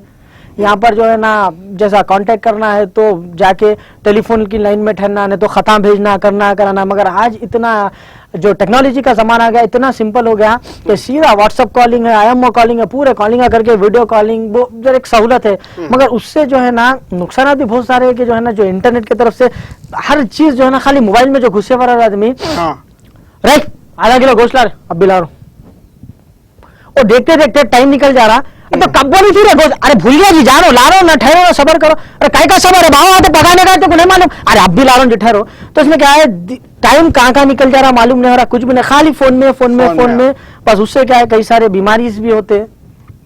यहाँ पर जो है ना जैसा कांटेक्ट करना है तो जाके टेलीफोन की लाइन में ठहरना, नहीं तो खता भेजना, करना कराना। मगर आज इतना जो टेक्नोलॉजी का जमाना आ गया, इतना सिंपल हो गया कि सीधा व्हाट्सएप कॉलिंग है, IMO कॉलिंग है, पूरे कॉलिंग करके वीडियो कॉलिंग, वो जो एक सहूलत है। मगर उससे जो है ना नुकसान भी बहुत सारे है कि जो है ना जो इंटरनेट की तरफ से हर चीज जो है ना खाली मोबाइल में जो घुसे हुआ रहा आदमी, हाँ। राइट, आधा किलो गोश्त ला रहे, अब भी ला रहा हूं। और देखते देखते टाइम निकल जा रहा, तो कब बोली थी रे गोश्त, अरे भूल गया जी, जा रहा हूं, ला रहा हूं ना, ठहरो ना, सबर करो। अरे काय का सबर है बाबा, आते पकाने का तो नहीं मालूम, अरे अब भी ला रहा हूं जी, ठहरो। तो इसमें क्या है, टाइम कहाँ निकल जा रहा मालूम नहीं हो रहा, कुछ भी नहीं, खाली फोन में। बस उससे क्या है, कई सारे बीमारी भी होते हैं।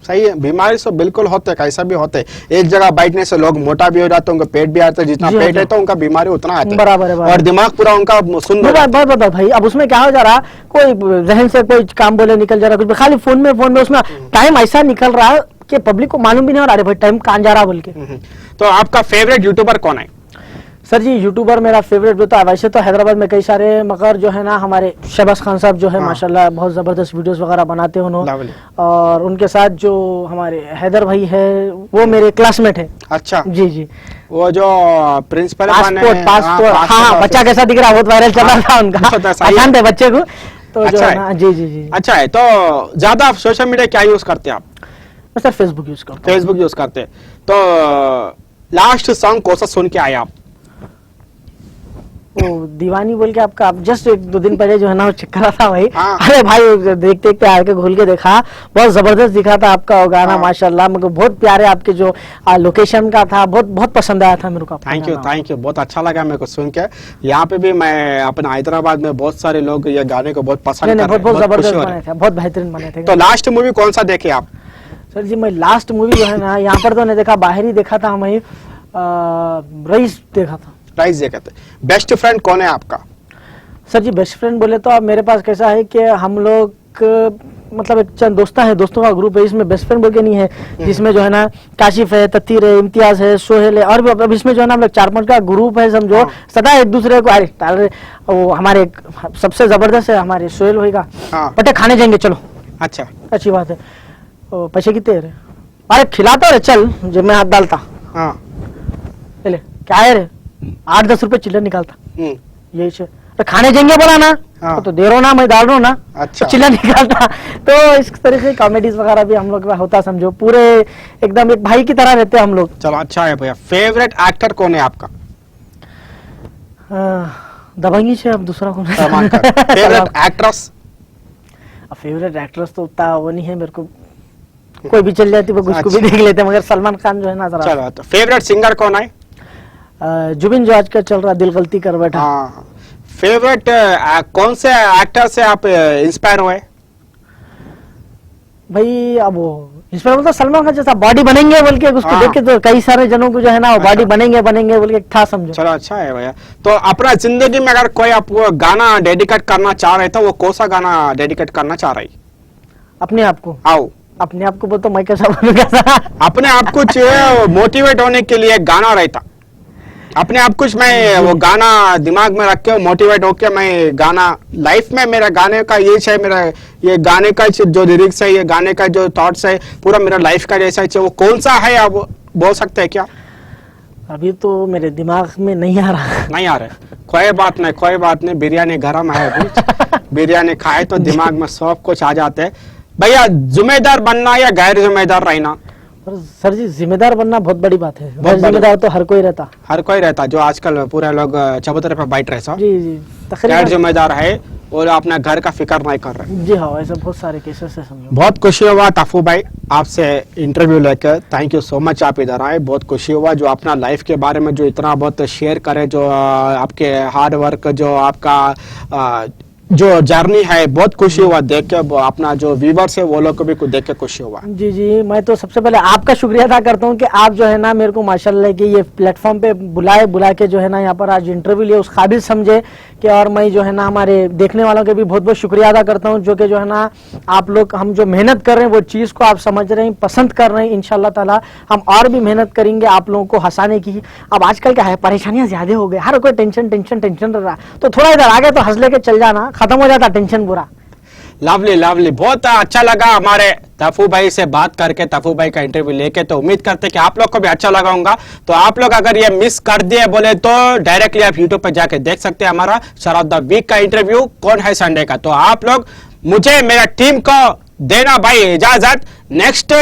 सही है, बीमारी तो बिल्कुल होते हैं, कैसा भी होते हैं। एक जगह बैठने से लोग मोटा भी हो जाते हैं, उनका पेट भी आता है, जितना जी, पेट जी। है तो उनका बीमारी उतना आता है। बराबर है, बराबर। और दिमाग पूरा उनका सुंदर। बस भाई, अब उसमें क्या हो जा रहा, कोई जहन से कोई काम बोले निकल जा रहा, कुछ भी, खाली फोन में उसमें टाइम ऐसा निकल रहा कि पब्लिक को मालूम भी नहीं हो रहा, अरे भाई टाइम कहाँ जा रहा बोल के। तो आपका फेवरेट यूट्यूबर कौन है? सर जी, यूट्यूबर मेरा फेवरेट जो था, वैसे तो हैदराबाद में कई सारे, मगर जो है ना हमारे शहबाज खान साहब जो है माशाल्लाह बहुत जबरदस्त वीडियोस वगैरह बनाते हैं उन्होंने। Lovely। और उनके साथ जो हमारे हैदर भाई है, वो मेरे क्लासमेट है। अच्छा, जी जी, वो जो प्रिंसिपल पासपोर्ट, हाँ, बच्चा कैसा दिख रहा, बहुत वायरल चल रहा था उनका, बहुत सही है। पहचानते बच्चे को, तो जो अच्छा है है। ना, जी जी जी। अच्छा है, तो ज्यादा सोशल मीडिया क्या यूज करते हैं आप? मैं सर फेसबुक यूज करता हूँ। फेसबुक यूज करते हैं। तो लास्ट सॉन्ग कौन सा सुन के आए आप? वो दीवानी बोल के आपका, आप जस्ट 1-2 दिन पहले जो है ना वो चेक करा था भाई। हाँ। अरे भाई देखते देखते आके खोल के देखा, बहुत जबरदस्त दिखा था आपका वो गाना। हाँ। माशाल्लाह, मेरे को बहुत प्यारे आपके जो लोकेशन का था, बहुत बहुत पसंद आया था मेरे को आपका थैंक यू, गाना। थैंक यू, बहुत अच्छा लगा मेरे को सुन के। यहाँ पे भी मैं अपने हैदराबाद में बहुत सारे लोग ये गाने को बहुत नहीं पसंद नहीं, कर रहे बहुत हैं, बहुत बहुत खुशी जबरदस्त हो रही बने है। थे, बहुत बेहतरीन बने थे। तो लास्ट मूवी कौन सा देखे आप? सर जी, मैं लास्ट मूवी जो है ना यहाँ पर तो नहीं देखा, बाहर ही देखा था, हमें रईस देखा था। राइस देखे थे। बेस्ट फ्रेंड कौन है आपका? सर जी, बेस्ट फ्रेंड बोले तो अब मेरे पास कैसा है कि हम लोग मतलब एक चंद दोस्तों का ग्रुप है, इसमें बेस्ट फ्रेंड बोल के नहीं है, जिसमें जो है ना काशिफ है, ततीर है, इम्तियाज है, सोहेल है, और भी अब इसमें जो है ना हम लोग 4-5 का ग्रुप है समझो। हाँ। सदा एक दूसरे को अरे टाल रहे। वो हमारे सबसे जबरदस्त है हमारे सोहेल भाई का, हाँ। बटे खाने जाएंगे चलो, अच्छा, अच्छी बात है। ओ, पैसे कितने रे? अरे खिलाता रे चल, जब मैं हाथ डालता, हाँ। ले क्या है रे, 8-10 रुपए चिल्लर निकालता, हम्म, यही से। तो खाने जाएंगे बोला ना, हाँ। तो दे रहा हूं ना, मैं डाल रहा हूँ ना, अच्छा। तो चिल्ला निकालता। तो इस तरह से कॉमेडीज वगैरह भी हम लोग का होता समझो, पूरे एकदम एक भाई की तरह रहते हैं हम लोग। चलो अच्छा है भैया। फेवरेट एक्टर कौन है आपका? दबंगी से, अब दूसरा कौन है? Salman Khan. Favourite actress? Favourite actress तो उतना वो नहीं है मेरे को, कोई भी चल जाती है उसको भी अच्छा। देख लेते हैं, मगर सलमान खान जो है ना जरा। चलो, तो फेवरेट सिंगर कौन है? जुबिन जो आजकल चल रहा, दिल गलती कर बैठा। हाँ। फेवरेट कौन से एक्टर से आप इंस्पायर हुए? भाई अब वो इसमें मतलब सलमान खान जैसा बॉडी बनेंगे बोल के उसको हाँ। देख के तो कई सारे जनों को जो है ना वो बॉडी अच्छा। बनेंगे बोल के था समझो। चलो अच्छा है भैया। तो अपना जिंदगी में अगर कोई आपको गाना डेडिकेट करना चाह रहे तो वो कौन सा गाना डेडिकेट करना चाह रही? अपने आप को, आओ, अपने आप को बोल तो मैं कैसा बोलूंगा? अपने आप कुछ मोटिवेट होने के लिए गाना रहता, अपने आप कुछ मैं वो गाना दिमाग में रख के मोटिवेट होके मैं गाना, लाइफ में मेरा गाने का ये है, मेरा ये गाने का जो लिरिक्स है, ये गाने का जो थॉट्स है, पूरा मेरा लाइफ का जैसा है, वो कौन सा है आप बोल सकते हैं क्या? अभी तो मेरे दिमाग में नहीं आ रहा। नहीं आ रहा है, कोई बात नहीं, कोई बात नहीं, बिरयानी गरम है अभी। बिरयानी खाए तो दिमाग में सब कुछ आ जाते हैं। भैया, जिम्मेदार बनना या गैर जिम्मेदार रहना? और सर जी, जिम्मेदार बनना बहुत बड़ी बात है, बहुत बड़ी। जिम्मेदार तो हर कोई रहता। हर कोई रहता, जो आजकल पूरे लोग चबूतरे पे बैठ रहे हैं, जी जी, गैर तकरीबन। जिम्मेदार है और अपना घर का फिक्र नहीं कर रहे। जी हाँ, ऐसे बहुत सारे केसेस है समझो। बहुत खुशी हुआ तफू भाई आपसे इंटरव्यू लेकर, थैंक यू सो मच, आप इधर आए, बहुत खुशी हुआ। जो अपना लाइफ के बारे में जो इतना बहुत शेयर करे, जो आपके हार्ड वर्क, जो आपका जो जर्नी है बहुत खुशी हुआ देख के, वो अपना जो व्यूवर्स है वो लोग को भी कुछ देख के खुशी हुआ। जी जी, मैं तो सबसे पहले आपका शुक्रिया अदा करता हूँ कि आप जो है ना मेरे को माशाल्लाह कि ये प्लेटफॉर्म पे बुला के जो है ना यहाँ पर आज इंटरव्यू लिए उस काबिल समझे कि, और मैं जो है ना हमारे देखने वालों के भी बहुत बहुत शुक्रिया अदा करता हूँ, जो कि जो है ना आप लोग हम जो मेहनत कर रहे हैं वो चीज़ को आप समझ रहे हैं, पसंद कर रहे हैं। इंशाल्लाह ताला हम और भी मेहनत करेंगे आप लोगों को हंसाने की। अब आजकल क्या है, परेशानियां ज्यादा हो गई, हर कोई टेंशन टेंशन टेंशन रह रहा, तो थोड़ा इधर आगे तो हंस लेके चल जाना, खत्म हो जाता टेंशन पूरा। लवली लवली, बहुत अच्छा लगा हमारे तफू भाई से बात करके, तफू भाई का इंटरव्यू लेके। तो उम्मीद करते कि आप लोग को भी अच्छा लगा होगा। तो आप लोग अगर ये मिस कर दिए बोले तो डायरेक्टली आप यूट्यूब पे जाके देख सकते हैं हमारा स्टार ऑफ द वीक का इंटरव्यू कौन है संडे का। तो आप लोग मुझे मेरा टीम को देना भाई इजाजत, नेक्स्ट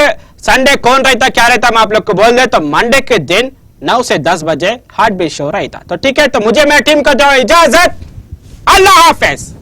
संडे कौन रहता क्या रहता मैं आप लोग को बोल दे। तो मंडे के दिन 9 से 10 बजे हार्ट बीट शो रहता। तो ठीक है, तो मुझे मेरा टीम को दो इजाजत, अल्लाह हाफिज।